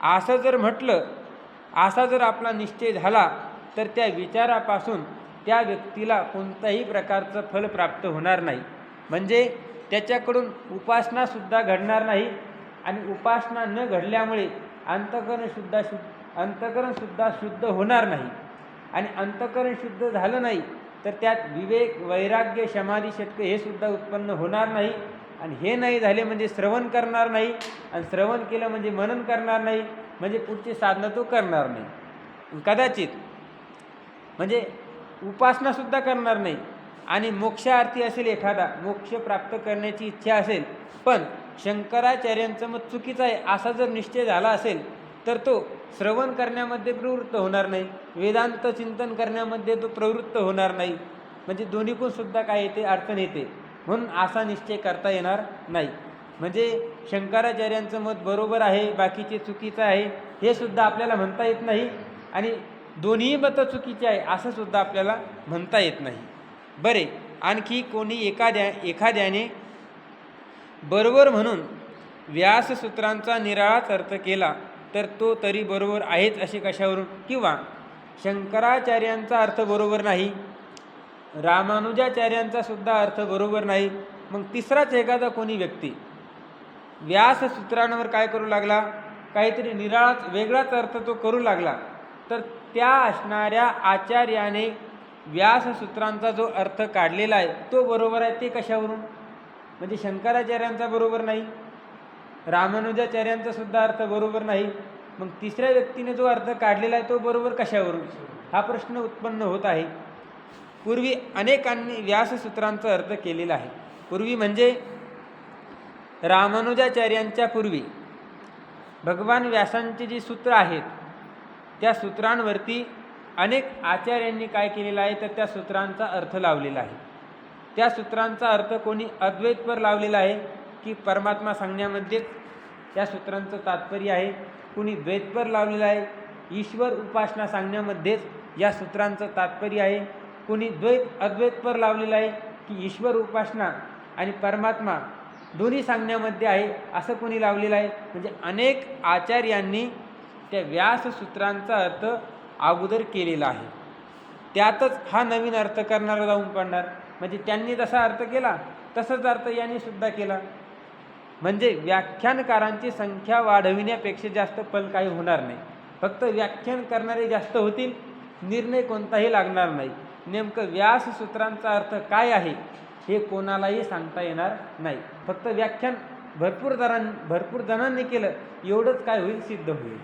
असं जर म्हटलं, असा जर आपला निश्चय झाला तर त्या विचारापासून त्या व्यक्तीला कोणत्याही प्रकारचं फल प्राप्त होणार नाही. म्हणजे त्याच्याकडून उपासनासुद्धा घडणार नाही आणि उपासना न घडल्यामुळे अंतःकरणसुद्धा शुद्ध होणार नाही. आणि अंतःकरण शुद्ध झालं नाही तर त्यात विवेक, वैराग्य, समाधी, षटकं हे सुद्धा उत्पन्न होणार नाही. आणि हे नाही झाले म्हणजे श्रवण करणार नाही, आणि श्रवण केलं म्हणजे मनन करणार नाही, म्हणजे पुढची साधनं तो करणार नाही. कदाचित म्हणजे उपासनासुद्धा करणार नाही. आणि मोक्षार्थी असेल, एखादा मोक्ष प्राप्त करण्याची इच्छा असेल, पण शंकराचार्यांचं मत चुकीचं आहे असा जर निश्चय झाला असेल तर तो श्रवण करण्यामध्ये प्रवृत्त होणार नाही, वेदांत चिंतन करण्यामध्ये तो प्रवृत्त होणार नाही. म्हणजे दोन्हीकडून सुद्धा काय येते, अडचण येते. म्हणून असा निश्चय करता येणार नाही. म्हणजे शंकराचार्यांचं मत बरोबर आहे, बाकीचे चुकीचं आहे हे सुद्धा आपल्याला म्हणता येत नाही. आणि दोन्ही मतं चुकीचे आहे असं सुद्धा आपल्याला म्हणता येत नाही. बरे, आणखी कोणी एखाद्याने बरोबर म्हणून व्याससूत्रांचा निराळाच अर्थ केला तर तो तरी बरोबर आहेच असे कशावरून? किंवा शंकराचार्यांचा अर्थ बरोबर नाही, रामानुजाचार्यांचा सुद्धा अर्थ बरोबर नाही, मग तिसराच एखादा कोणी व्यक्ती व्याससूत्रांवर काय करू लागला, काहीतरी निराळाच वेगळाच अर्थ तो करू लागला, तर त्या असणाऱ्या आचार्याने व्याससूत्रांचा जो अर्थ काढलेला आहे तो बरोबर आहे ते कशावरून? म्हणजे शंकराचार्यांचा बरोबर नाही, रामानुजाचार्यांचा सुद्धा अर्थ बरोबर नाही, मग तिसऱ्या व्यक्तीने जो अर्थ काढलेला आहे तो बरोबर कशावरून? हा प्रश्न उत्पन्न होत आहे. पूर्वी अनेकांनी व्याससूत्रांचा अर्थ केलेला आहे. पूर्वी म्हणजे रामानुजाचार्यांच्या पूर्वी भगवान व्यासांची जी सूत्र आहेत त्या सूत्रांवरती अनेक आचार्यांनी काय केलेलं आहे तर त्या सूत्रांचा अर्थ लावलेला आहे. त्या सूत्रांचा अर्थ कोणी अद्वैतपर लावलेला आहे की परमात्मा सांगण्यामध्येच त्या सूत्रांचं तात्पर्य आहे, कुणी द्वैतपर लावलेलं आहे, ईश्वर उपासना सांगण्यामध्येच या सूत्रांचं तात्पर्य आहे, कुणी अद्वैतपर लावलेलं आहे की ईश्वर उपासना आणि परमात्मा दोन्ही सांगण्यामध्ये आहे असं कोणी लावलेलं आहे. म्हणजे अनेक आचार्यांनी त्या व्याससूत्रांचा अर्थ अगोदर केलेला आहे. त्यातच हा नवीन अर्थ करणारा जाऊन पडणार. म्हणजे त्यांनी जसा अर्थ केला तसाच अर्थ यांनी सुद्धा केला. म्हणजे व्याख्यानकारांची संख्या वाढविण्यापेक्षा जास्त फल काही होणार नाही. फक्त व्याख्यान करणारे जास्त होतील, निर्णय कोणताही लागणार नाही. नेमकं व्याससूत्रांचा अर्थ काय आहे हे कोणालाही सांगता येणार नाही. फक्त व्याख्यान भरपूर जणांनी केलं एवढंच काय होईल, सिद्ध होईल.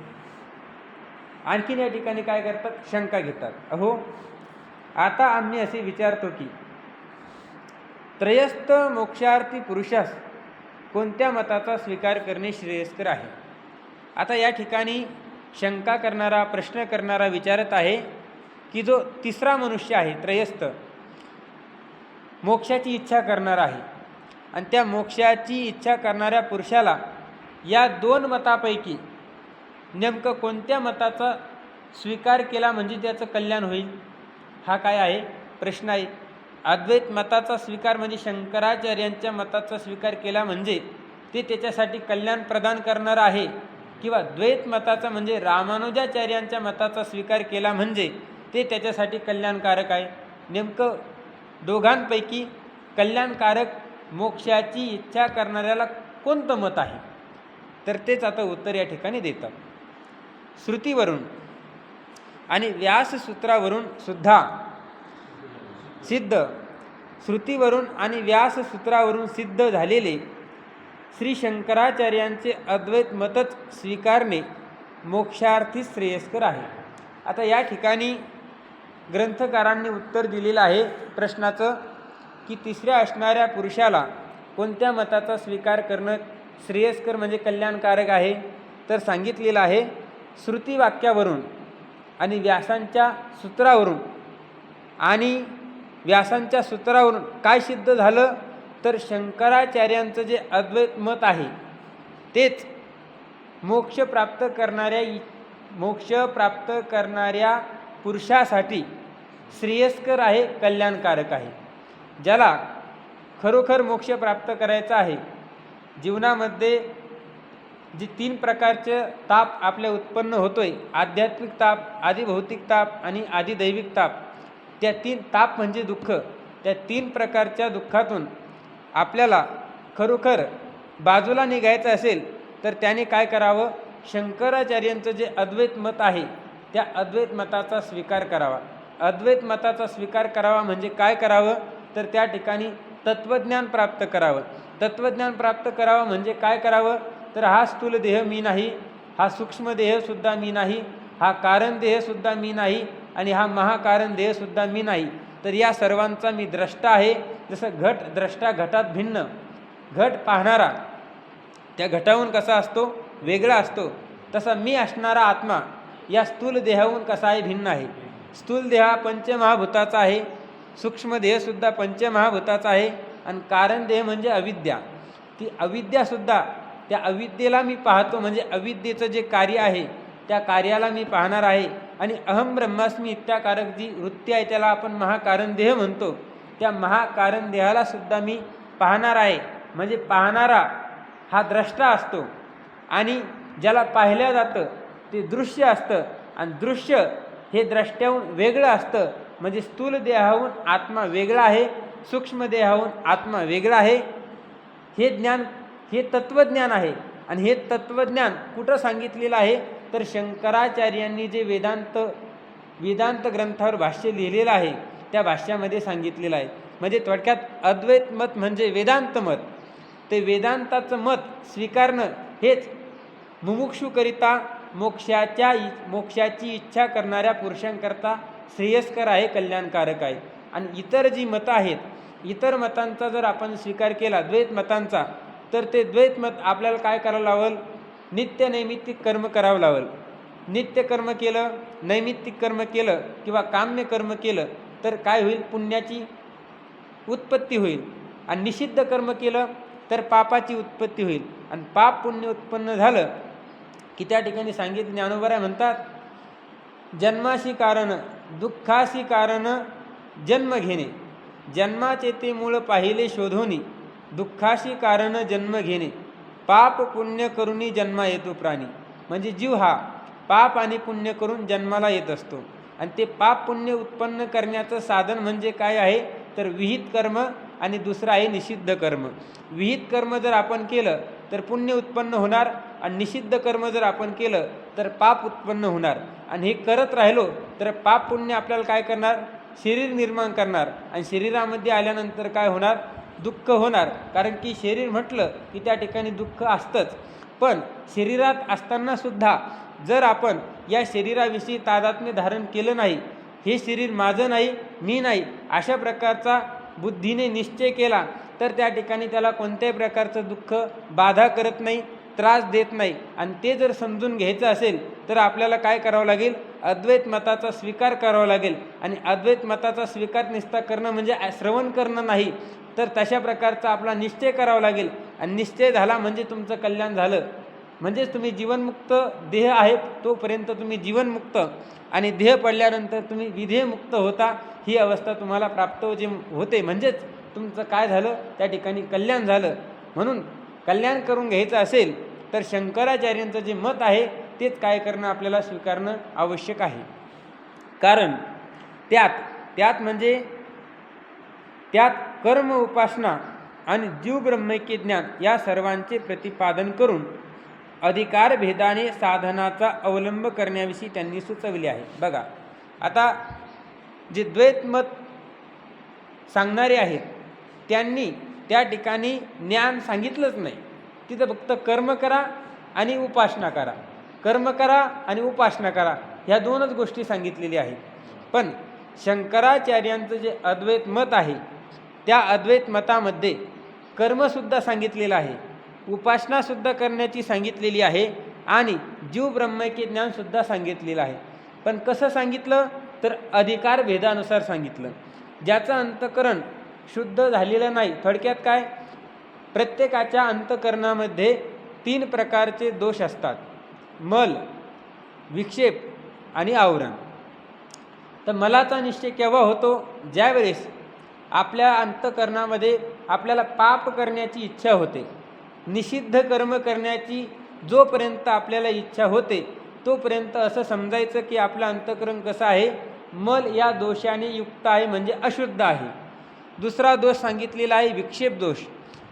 आणखीन या ठिकाणी काय करतात, शंका घेतात. अहो, आता आम्ही असे विचारतो की त्रयस्थ मोक्षार्थी पुरुषास कोणत्या मताचा स्वीकार करणे श्रेयस्कर आहे? आता या ठिकाणी शंका करणारा, प्रश्न करणारा विचारत आहे की जो तिसरा मनुष्य आहे, त्रयस्थ, मोक्षाची इच्छा करणारा आहे, आणि त्या मोक्षाची इच्छा करणाऱ्या पुरुषाला या दोन मतापैकी नेमकं कोणत्या मताचा स्वीकार केला म्हणजे त्याचं कल्याण होईल? हा काय आहे, प्रश्न आहे. अद्वैत मताचा स्वीकार म्हणजे शंकराचार्यांच्या मताचा स्वीकार केला म्हणजे ते त्याच्यासाठी कल्याण प्रदान करणारं आहे, किंवा द्वैत मताचा म्हणजे रामानुजाचार्यांच्या मताचा स्वीकार केला म्हणजे ते त्याच्यासाठी कल्याणकारक आहे? नेमकं दोघांपैकी कल्याणकारक मोक्षाची इच्छा करणाऱ्याला कोणतं मत आहे? तर तेच आता उत्तर या ठिकाणी देतात. श्रुतीवरून आणि व्याससूत्रावरून सुद्धा सिद्ध, श्रुतीवरून आणि व्याससूत्रावरून सिद्ध झालेले श्री शंकराचार्यांचे अद्वैत मतच स्वीकारणे मोक्षार्थी श्रेयस्कर आहे. आता या ठिकाणी ग्रंथकारांनी उत्तर दिलेलं आहे प्रश्नाचं की तिसऱ्या असणाऱ्या पुरुषाला कोणत्या मताचा स्वीकार करणं श्रेयस्कर म्हणजे कल्याणकारक आहे? तर सांगितलेलं आहे श्रुतीवाक्यावरून आणि व्यासांच्या सूत्रावरून. आणि व्यासांच्या सूत्रावरून काय सिद्ध झालं तर शंकराचार्यांचं जे अद्वैत मत आहे तेच मोक्ष प्राप्त करणाऱ्या पुरुषासाठी श्रेयस्कर आहे, कल्याणकारक आहे. ज्याला खरोखर मोक्ष प्राप्त करायचा आहे, जीवनामध्ये जी तीन प्रकारचे ताप आपल्या उत्पन्न होतोय, आध्यात्मिक ताप, आदिभौतिक ताप आणि आदिदैविक ताप, त्या तीन ताप म्हणजे दुःख, त्या तीन प्रकारच्या दुःखातून आपल्याला खरोखर बाजूला निघायचं असेल तर त्याने काय करावं? शंकराचार्यांचं जे अद्वैत मत आहे त्या अद्वैत मताचा स्वीकार करावा. अद्वैत मताचा स्वीकार करावा म्हणजे काय करावं? तर त्या ठिकाणी तत्त्वज्ञान प्राप्त करावं. तत्त्वज्ञान प्राप्त करावं म्हणजे काय करावं? तर हा स्थूल देह मी नाही, हा सूक्ष्म देहसुद्धा मी नाही, हा कारण देहसुद्धा मी नाही आणि हा महाकारण देहसुद्धा मी नाही. तर या सर्वांचा मी द्रष्टा आहे. जसं घट द्रष्टा घटात भिन्न, घट पाहणारा त्या घटाहून कसा असतो? वेगळा असतो. तसा मी असणारा आत्मा या स्थूल देहाहून कसा आहे? भिन्न आहे. स्थूल देह पंचमहाभूताचा आहे, सूक्ष्म देहसुद्धा पंचमहाभूताचा आहे आणि कारण देह म्हणजे अविद्या. ती अविद्यासुद्धा, त्या अविद्येला मी पाहतो म्हणजे अविद्येचं जे कार्य आहे त्या कार्याला मी पाहणार आहे. आणि अहम ब्रह्मास्मी इत्याकारक जी वृत्ती आहे त्याला आपण महाकारण देह म्हणतो. त्या महाकारण देहाला सुद्धा मी पाहणार आहे. म्हणजे पाहणारा हा द्रष्टा असतो आणि ज्याला पाहिलं जातं ते दृश्य असतं आणि दृश्य हे द्रष्ट्याहून वेगळं असतं. म्हणजे स्थूल देहाहून आत्मा वेगळा आहे, सूक्ष्म देहाहून आत्मा वेगळा आहे. हे ज्ञान, हे तत्त्वज्ञान आहे. आणि हे तत्त्वज्ञान कुठं सांगितलेलं आहे? तर शंकराचार्यांनी जे वेदांत ग्रंथावर भाष्य लिहिलेलं आहे त्या भाष्यामध्ये सांगितलेलं आहे. म्हणजे थोडक्यात अद्वैत मत म्हणजे वेदांत मत. ते वेदांताचं मत स्वीकारणं हेच मुमुक्षुकरिता मोक्षाची इच्छा करणाऱ्या पुरुषांकरता श्रेयस्कर आहे, कल्याणकारक आहे. आणि इतर जी मतं आहेत, इतर मतांचा जर आपण स्वीकार केला द्वैत मतांचा, तर ते द्वैत मत आपल्याला काय करावं लावल? नित्य नैमित्तिक कर्म करावं लावल. नित्य कर्म केलं, नैमित्तिक कर्म केलं किंवा काम्य कर्म केलं तर काय होईल? पुण्याची उत्पत्ती होईल. आणि निषिद्ध कर्म केलं तर पापाची उत्पत्ती होईल. आणि पाप पुण्य उत्पन्न झालं की त्या ठिकाणी सांगितलं, ज्ञानोबराय म्हणतात, जन्माशी कारण दुःखाशी कारण जन्म घेणे, जन्माचे ते मूळ पाहिले शोधोनी, दुःखाशी कारण जन्म घेणे, पाप पुण्य करूनी जन्मा येतो प्राणी. म्हणजे जीव हा पाप आणि पुण्य करून जन्माला येत असतो. आणि ते पाप पुण्य उत्पन्न करण्याचं साधन म्हणजे काय आहे? तर विहित कर्म आणि दुसरं आहे निषिद्ध कर्म. विहित कर्म जर आपण केलं तर पुण्य उत्पन्न होणार आणि निषिद्ध कर्म जर आपण केलं तर पाप उत्पन्न होणार. आणि हे करत राहिलो तर पाप पुण्य आपल्याला काय करणार? शरीर निर्माण करणार. आणि शरीरामध्ये आल्यानंतर काय होणार? दुःख होणार. कारण की शरीर म्हटलं की त्या ठिकाणी दुःख असतंच. पण शरीरात असतानासुद्धा जर आपण या शरीराविषयी तादात्म्य धारण केलं नाही, हे शरीर माझं नाही, मी नाही, अशा प्रकारचा बुद्धीने निश्चय केला तर त्या ठिकाणी त्याला कोणत्याही प्रकारचं दुःख बाधा करत नाही, त्रास देत नाही. आणि ते जर समजून घ्यायचं असेल तर आपल्याला काय करावं लागेल? अद्वैत मताचा स्वीकार करावा लागेल. आणि अद्वैत मताचा स्वीकार निस्ता करणं म्हणजे श्रवण करणं नाही, तर तशा प्रकारचा आपला निश्चय करावा लागेल. आणि निश्चय झाला म्हणजे तुमचं कल्याण झालं. म्हणजेच तुम्ही जीवनमुक्त, देह आहे तोपर्यंत तुम्ही जीवनमुक्त आणि देह पडल्यानंतर तुम्ही विधेयमुक्त होता. ही अवस्था तुम्हाला प्राप्त होते. म्हणजेच तुमचं काय झालं? त्या ठिकाणी कल्याण झालं. म्हणून कल्याण करून घ्यायचं असेल तर शंकराचार्यांचं जे मत आहे तेच काय करणं? आपल्याला स्वीकारणं आवश्यक आहे. कारण त्यात म्हणजे त्यात कर्म, उपासना आणि जीव ब्रह्मैक्य ज्ञान या सर्वांचे प्रतिपादन करून अधिकार भेदाने साधनाचा अवलंब करण्याविषयी त्यांनी सुचवले आहे. बघा, आता जे द्वैत मत सांगणारे आहेत त्यांनी त्या ठिकाणी ज्ञान सांगितलंच नाही. तिथं फक्त कर्म करा आणि उपासना करा, कर्म करा आणि उपासना करा, ह्या दोनच गोष्टी सांगितलेल्या आहेत. पण शंकराचार्यांचं जे अद्वैत मत आहे त्या अद्वैत मतामध्ये कर्मसुद्धा सांगितलेलं आहे, उपासनासुद्धा करण्याची सांगितलेली आहे आणि जीव ब्रह्मैक्य ज्ञानसुद्धा सांगितलेलं आहे. पण कसं सांगितलं? तर अधिकार भेदानुसार सांगितलं. ज्याचं अंतःकरण शुद्ध झालेलं नाही, थोडक्यात काय? प्रत्येकाच्या अंतःकरणामध्ये 3 प्रकारचे दोष असतात: मल, विक्षेप आणि आवरण. तर मलाचा निश्चय केव्हा होतो? ज्यावेळेस आपल्या अंतःकरणामध्ये आपल्याला पाप करण्याची इच्छा होते, निषिद्ध कर्म करण्याची जोपर्यंत आपल्याला इच्छा होते तोपर्यंत असं समजायचं की आपलं अंतःकरण कसं आहे, मल या दोषाने युक्त आहे, म्हणजे अशुद्ध आहे. दुसरा दोष सांगितलेला आहे विक्षेप दोष.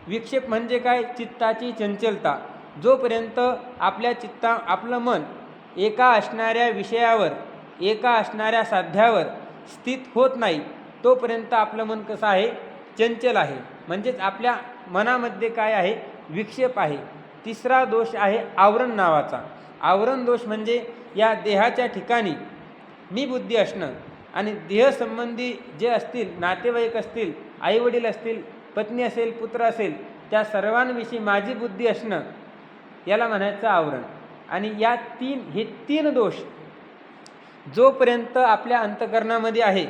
विक्षेप म्हणजे काय, चित्ताची चंचलता. जोपर्यंत आपलं मन एका असणाऱ्या विषयावर, एका असणाऱ्या साध्यावर स्थित होत नाही तोपर्यंत आपलं मन कसं आहे, चंचल आहे. म्हणजेच आपल्या मनामध्ये काय आहे, विक्षेप आहे. तिसरा दोष आहे आवरण नावाचा. आवरण दोष म्हणजे या देहाच्या ठिकाणी मी बुद्धी असणं आणि देहसंबंधी जे असतील, नातेवाईक असतील, आईवडील असतील, पत्नी असेल, पुत्र असेल, त्या सर्वांविषयी माझी बुद्धी असणं, याला म्हणायचं आवरण. आणि हे तीन दोष जोपर्यंत आपल्या अंतःकरणामध्ये आहे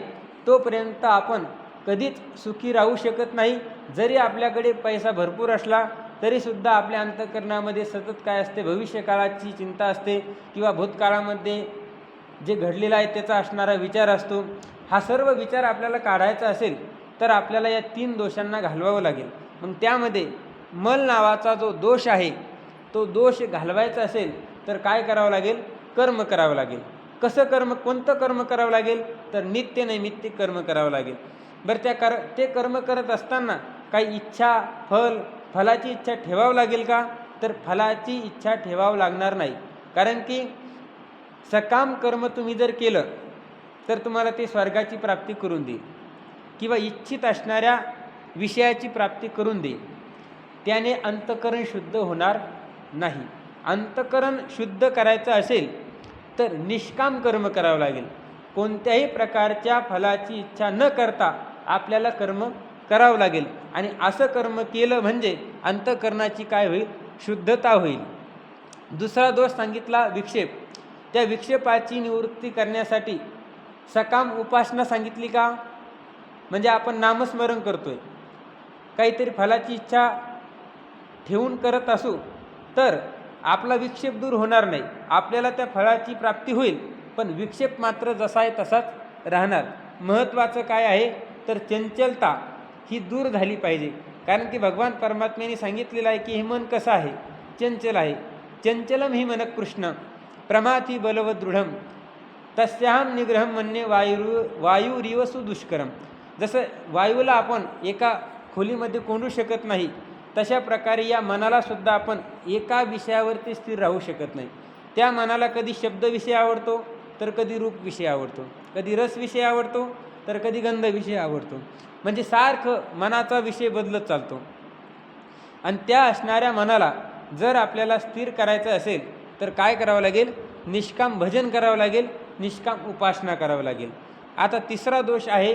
तोपर्यंत आपण कधीच सुखी राहू शकत नाही. जरी आपल्याकडे पैसा भरपूर असला तरीसुद्धा आपल्या अंतःकरणामध्ये सतत काय असते, भविष्यकाळाची चिंता असते किंवा भूतकाळामध्ये जे घडलेलं आहे त्याचा असणारा विचार असतो. हा सर्व विचार आपल्याला काढायचा असेल तर आपल्याला या तीन दोषांना घालवावं लागेल. मग त्यामध्ये मल नावाचा जो दोष आहे तो दोष घालवायचा असेल तर काय करावं लागेल, कर्म करावं लागेल. कसं कर्म, कोणतं कर्म करावं लागेल, तर नित्य नैमित्तिक कर्म करावं लागेल. बरं, ते कर्म करत असताना काही इच्छा, फलाची इच्छा ठेवावं लागेल का, तर फलाची इच्छा ठेवावं लागणार नाही. कारण की सकाम कर्म तुम्ही जर केलं तर तुम्हाला ते स्वर्गाची प्राप्ती करून देईल किंवा इच्छित असणाऱ्या विषयाची प्राप्ती करून देईल. त्याने अंतःकरण शुद्ध होणार नाही. अंतःकरण शुद्ध करायचं असेल तर निष्काम कर्म करावं लागेल. कोणत्याही प्रकारच्या फलाची इच्छा न करता आपल्याला कर्म करावं लागेल. आणि असं कर्म केलं म्हणजे अंतःकरणाची काय होईल, शुद्धता होईल. दुसरा दोष सांगितला विक्षेप. त्या विक्षेपाची निवृत्ती करण्यासाठी सकाम उपासना सांगितली का, म्हणजे आपण नामस्मरण करतोय, काहीतरी फलाची इच्छा ठेवून करत असू तर आपला विक्षेप दूर होणार नाही. आपल्याला त्या फळाची प्राप्ती होईल पण विक्षेप मात्र जसा आहे तसाच राहणार. महत्त्वाचं काय आहे तर चंचलता ही दूर झाली पाहिजे. कारण की भगवान परमात्म्याने सांगितलेलं आहे की हे मन कसं आहे, चंचल आहे. चंचलम ही मन कृष्ण प्रमाथी बलव दृढम तस्याहम निग्रहम म्हणणे वायुरिव सुदुष्करम. जसं वायूला आपण एका खोलीमध्ये कोंडू शकत नाही तशा प्रकारे या मनाला सुद्धा आपण एका विषयावरती स्थिर राहू शकत नाही. त्या मनाला कधी शब्द विषय आवडतो तर कधी रूप विषय आवडतो, कधी रस विषय आवडतो तर कधी गंध विषय आवडतो. म्हणजे सारखं मनाचा विषय बदलत चालतो. आणि त्या असणाऱ्या मनाला जर आपल्याला स्थिर करायचं असेल तर काय करावं लागेल, निष्काम भजन करावं लागेल, निष्काम उपासना करावं लागेल. आता तिसरा दोष आहे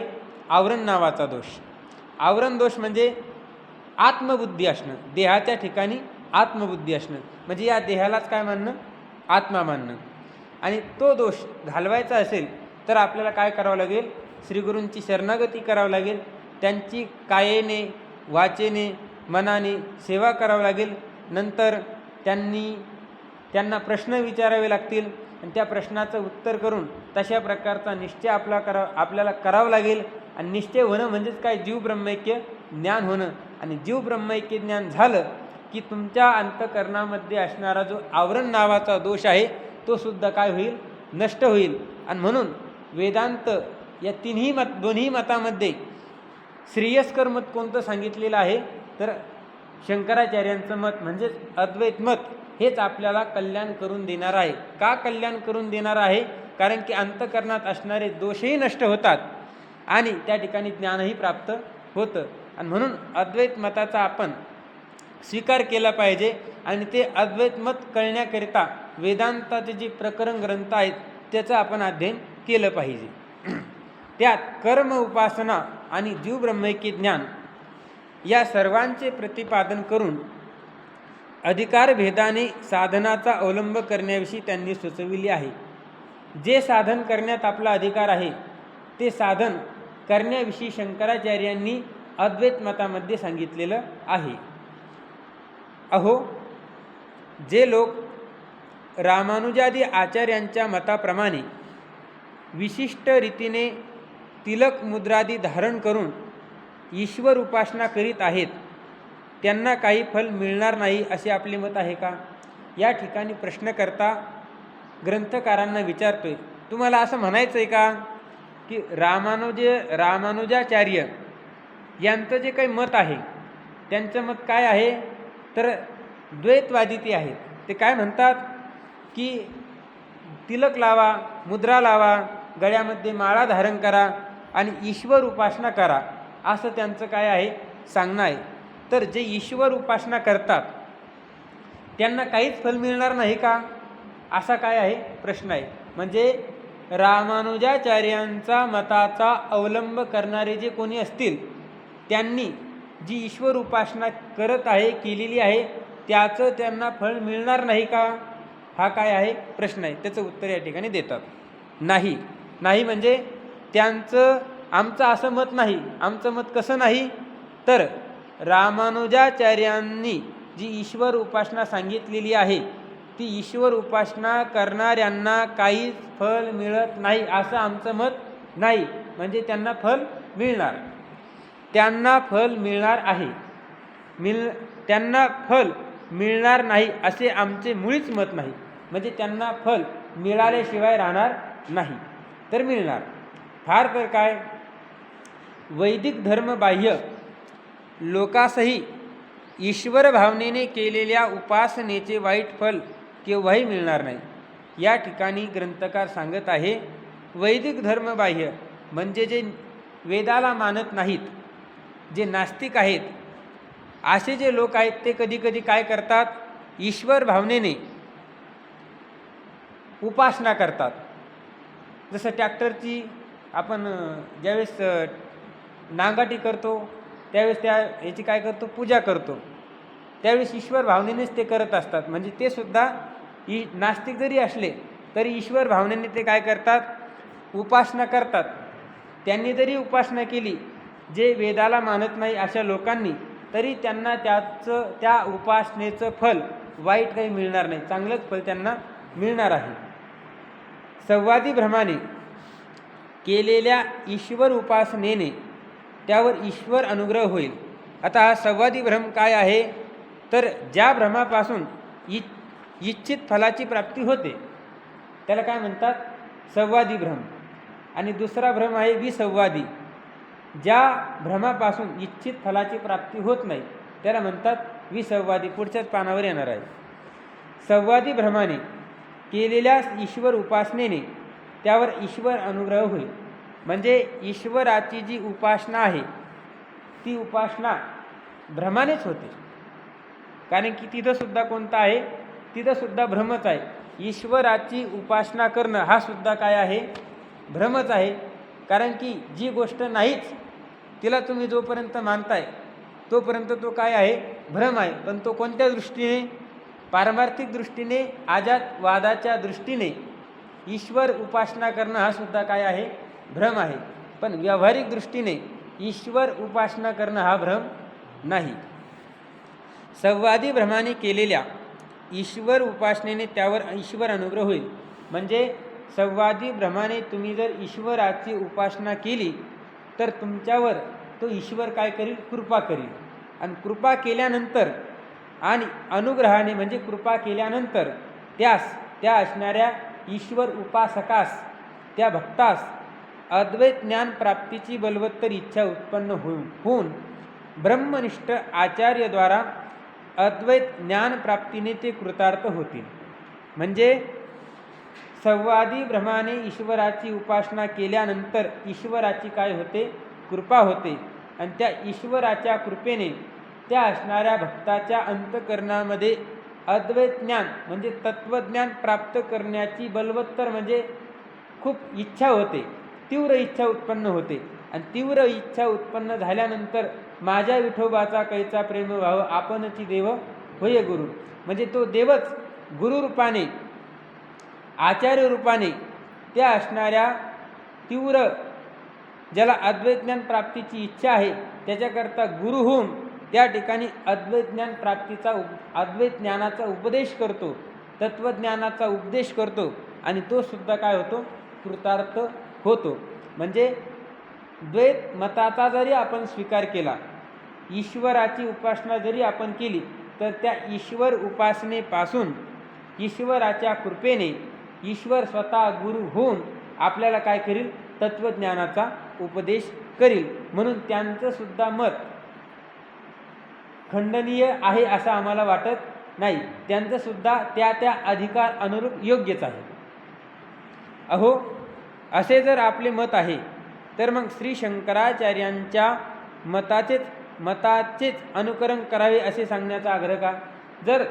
आवरण नावाचा दोष. आवरण दोष म्हणजे आत्मबुद्धी असणं, देहाच्या ठिकाणी आत्मबुद्धी असणं, म्हणजे या देहालाच काय मानणं, आत्मा मानणं. आणि तो दोष घालवायचा असेल तर आपल्याला काय करावं लागेल, श्रीगुरूंची शरणागती करावं लागेल, त्यांची कायेने, वाचेने, मनाने सेवा करावं लागेल. नंतर त्यांना प्रश्न विचारावे लागतील आणि त्या प्रश्नाचं उत्तर करून तशा प्रकारचा निश्चय आपल्याला करावा लागेल. आणि निश्चय होणं म्हणजेच काय, जीव ब्रह्मैक्य ज्ञान होणं. आणि जीव ब्रह्मैक्य ज्ञान झालं की तुमच्या अंतःकरणामध्ये असणारा जो आवरण नावाचा दोष आहे तो सुद्धा काय होईल, नष्ट होईल. आणि म्हणून वेदांत या दोन्ही मतामध्ये श्रेयस्कर मत कोणतं सांगितलेलं आहे तर शंकराचार्यांचं मत म्हणजेच अद्वैत मत हेच आपल्याला कल्याण करून देणार आहे. का कल्याण करून देणार आहे, कारण की अंतःकरणात असणारे दोषही नष्ट होतात आणि त्या ठिकाणी ज्ञानही प्राप्त होतं. आणि म्हणून अद्वैत मताचा आपण स्वीकार केला पाहिजे. आणि ते अद्वैत मत कळण्याकरिता वेदांताचे जे प्रकरण ग्रंथ आहेत त्याचं आपण अध्ययन केलं पाहिजे. त्यात कर्म, उपासना आणि जीव ब्रह्मैक्य ज्ञान या सर्वांचे प्रतिपादन करून अधिकारभेदाने साधनाचा अवलंब करण्याविषयी त्यांनी सुचविले आहे. जे साधन करण्यात आपला अधिकार आहे ते साधन करण्याविषयी शंकराचार्यांनी अद्वैत मतामध्ये सांगितलेलं आहे. अहो, जे लोक रामानुजादी आचार्यांच्या मताप्रमाणे विशिष्ट रीतीने तिलक मुद्रादी धारण करून ईश्वर उपासना करीत आहेत त्यांना काही फल मिळणार नाही असे आपले मत आहे का. या ठिकाणी प्रश्नकर्ता ग्रंथकारांना विचारतोय, तुम्हाला असं म्हणायचं आहे का की रामानुजाचार्य यांचं जे काही मत आहे त्यांचं मत काय आहे, तर द्वैतवादी ते आहेत. ते काय म्हणतात की तिलक लावा, मुद्रा लावा, गळ्यामध्ये माळा धारण करा आणि ईश्वर उपासना करा, असं त्यांचं काय आहे सांगणं आहे. तर जे ईश्वर उपासना करतात त्यांना काहीच फल मिळणार नाही का, असा काय आहे प्रश्न आहे. म्हणजे रामानुजाचार्यांचा मताचा अवलंब करणारे जे कोणी असतील त्यांनी जी ईश्वर उपासना करत आहे, केलेली आहे, त्याचं त्यांना फळ मिळणार नाही का, हा काय आहे प्रश्न आहे. त्याचं उत्तर या ठिकाणी देतात नाही. नाही म्हणजे आमचं असं मत नाही. आमचं मत कसं नाही, तर रामानुजाचार्यांनी जी ईश्वर उपासना सांगितलेली आहे ती ईश्वर उपासना करणाऱ्यांना काहीच फल मिळत नाही, असं आमचं मत नाही. म्हणजे त्यांना फल मिळणार, त्यांना फल मिळणार आहे, त्यांना फल मिळणार नाही असे आमचे मुळीच मत नाही. म्हणजे त्यांना फल मिळाल्याशिवाय राहणार नाही, तर मिळणार. फार तर काय, वैदिक धर्मबाह्य लोकासही ईश्वर भावनेने केलेल्या उपासनेचे वाईट फल केव्हाही मिळणार नाही. या ठिकाणी ग्रंथकार सांगत आहे, वैदिक धर्मबाह्य म्हणजे जे वेदाला मानत नाहीत, जे नास्तिक आहेत, असे जे लोक आहेत ते कधीकधी काय करतात, ईश्वर भावनेने उपासना करतात. जसं ट्रॅक्टरची आपण ज्यावेळेस नांगाटी करतो त्यावेळेस याची काय करतो, पूजा करतो, त्यावेळेस ईश्वर भावनेनेच ते करत असतात. म्हणजे ते सुद्धा नास्तिक जरी असले तरी ईश्वर भावनेने ते काय करतात, उपासना करतात. त्यांनी जरी उपासना केली, जे वेदाला मानत नाही अशा लोकांनी, तरी त्यांना त्या उपासनेचं फल वाईट काही मिळणार नाही, चांगलंच फल त्यांना मिळणार आहे. संवादी भ्रमाने केलेल्या ईश्वर उपासनेने त्यावर ईश्वर अनुग्रह होईल. आता हा संवादी भ्रम काय आहे, तर ज्या भ्रमापासून इच्छित फलाची प्राप्ती होते त्याला काय म्हणतात, संवादी भ्रम. आणि दुसरा भ्रम आहे विसंवादी. ज्या भ्रमापासून इच्छित फलाची प्राप्ती होत नाही त्याला म्हणतात विसंवादी. पुढच्याच पानावर येणार आहे. संवादी भ्रमाने केलेल्या ईश्वर उपासनेने त्यावर ईश्वर अनुग्रह होईल. म्हणजे ईश्वराची जी उपासना आहे ती उपासना भ्रमानेच होते, कारण की तिथंसुद्धा कोणता आहे, तिथंसुद्धा भ्रमच आहे. ईश्वराची उपासना करणं हा सुद्धा काय आहे, भ्रमच आहे. कारण की जी गोष्ट नाहीच तिला तुम्ही जोपर्यंत मानताय तोपर्यंत तो काय आहे, भ्रम आहे. पण तो कोणत्या दृष्टीने, पारमार्थिक दृष्टीने, आजातवादाच्या दृष्टीने ईश्वर उपासना करणं हा सुद्धा काय आहे, भ्रम आहे. पण व्यावहारिक दृष्टीने ईश्वर उपासना करणं हा भ्रम नाही. संवादी भ्रमाने केलेल्या ईश्वर उपासनेने त्यावर ईश्वर अनुग्रह होईल. म्हणजे संवादी भ्रमाने तुम्ही जर ईश्वराची उपासना केली तर तुमच्यावर तो ईश्वर काय करील, कृपा करील. आणि कृपा केल्यानंतर आणि अनुग्रहाने म्हणजे कृपा केल्यानंतर त्या असणाऱ्या ईश्वर उपासकास, त्या भक्तास अद्वैत ज्ञान प्राप्तीची बलवत्तर इच्छा उत्पन्न होऊन ब्रह्मनिष्ठ आचार्यद्वारा अद्वैत ज्ञान प्राप्तीने ते कृतार्थ होतील. म्हणजे संवादी भ्रमाने ईश्वराची उपासना केल्यानंतर ईश्वराची काय होते, कृपा होते. आणि त्या ईश्वराच्या कृपेने त्या असणाऱ्या भक्ताच्या अंतःकरणामध्ये अद्वैत ज्ञान म्हणजे तत्त्वज्ञान प्राप्त करण्याची बलवत्तर म्हणजे खूप इच्छा होते, तीव्र इच्छा उत्पन्न होते. आणि तीव्र इच्छा उत्पन्न झाल्यानंतर माझ्या विठोबाचा कैचा प्रेम व्हावं, आपणची देव होय गुरु. म्हणजे तो देवच गुरुरूपाने, आचार्य रूपाने त्या असणाऱ्या तीव्र ज्याला अद्वैत ज्ञान प्राप्तीची इच्छा आहे त्याच्याकरता गुरु होऊन त्या ठिकाणी अद्वैत ज्ञान प्राप्तीचा, अद्वैत ज्ञानाचा उपदेश करतो, तत्त्वज्ञानाचा उपदेश करतो. आणि तो सुद्धा काय होतो, कृतार्थ होतो. म्हणजे द्वैत मताचा जरी आपण स्वीकार केला, ईश्वराची उपासना जरी आपण केली, तर त्या ईश्वर उपासनेपासून ईश्वराच्या कृपेने ईश्वर स्वतः गुरु होऊन आपल्याला काय करील, तत्त्वज्ञानाचा उपदेश करील. म्हणून त्यांचं सुद्धा मत खंडनीय आहे असं आम्हाला वाटत नाही. त्यांचं सुद्धा त्या त्या अधिकार अनुरूप योग्यच आहे. अहो, असे जर आपले मत आहे तर मग श्री शंकराचार्यांच्या मताचेच अनुकरण करावे असे सांगण्याचा आग्रह का? जर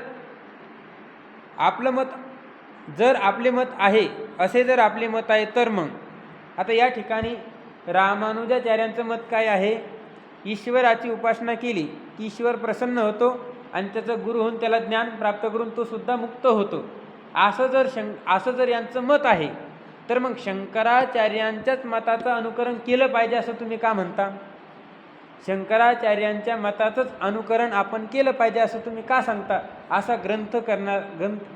आपले मत आहे असे जर आपले मत आहे तर मग आता या ठिकाणी रामानुजाचार्यांचं मत काय आहे? ईश्वराची उपासना केली की ईश्वर प्रसन्न होतो आणि त्याचं गुरु होऊन त्याला ज्ञान प्राप्त करून तो सुद्धा मुक्त होतो. असं जर यांचं मत आहे तर मग शंकराचार्यांच्याच मताचं अनुकरण केलं पाहिजे असं तुम्ही का म्हणता? शंकराचार्यांच्या मताचंच अनुकरण आपण केलं पाहिजे असं तुम्ही का सांगता? असा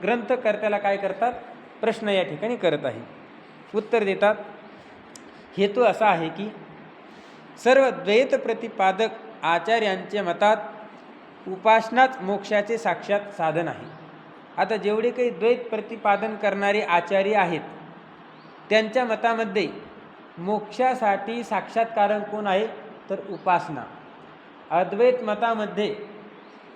ग्रंथकर्त्याला काय करतात, प्रश्न या ठिकाणी करत आहे. उत्तर देतात, हेतू असा आहे की सर्व द्वैत प्रतिपादक आचार्यांच्या मतात उपासनाच मोक्षाचे साक्षात साधन आहे. आता जेवढे काही द्वैत प्रतिपादन करणारे आचार्य आहेत त्यांच्या मतामध्ये मोक्षासाठी साक्षात्कारक कोण आहे तर उपासना. अद्वैत मतामध्ये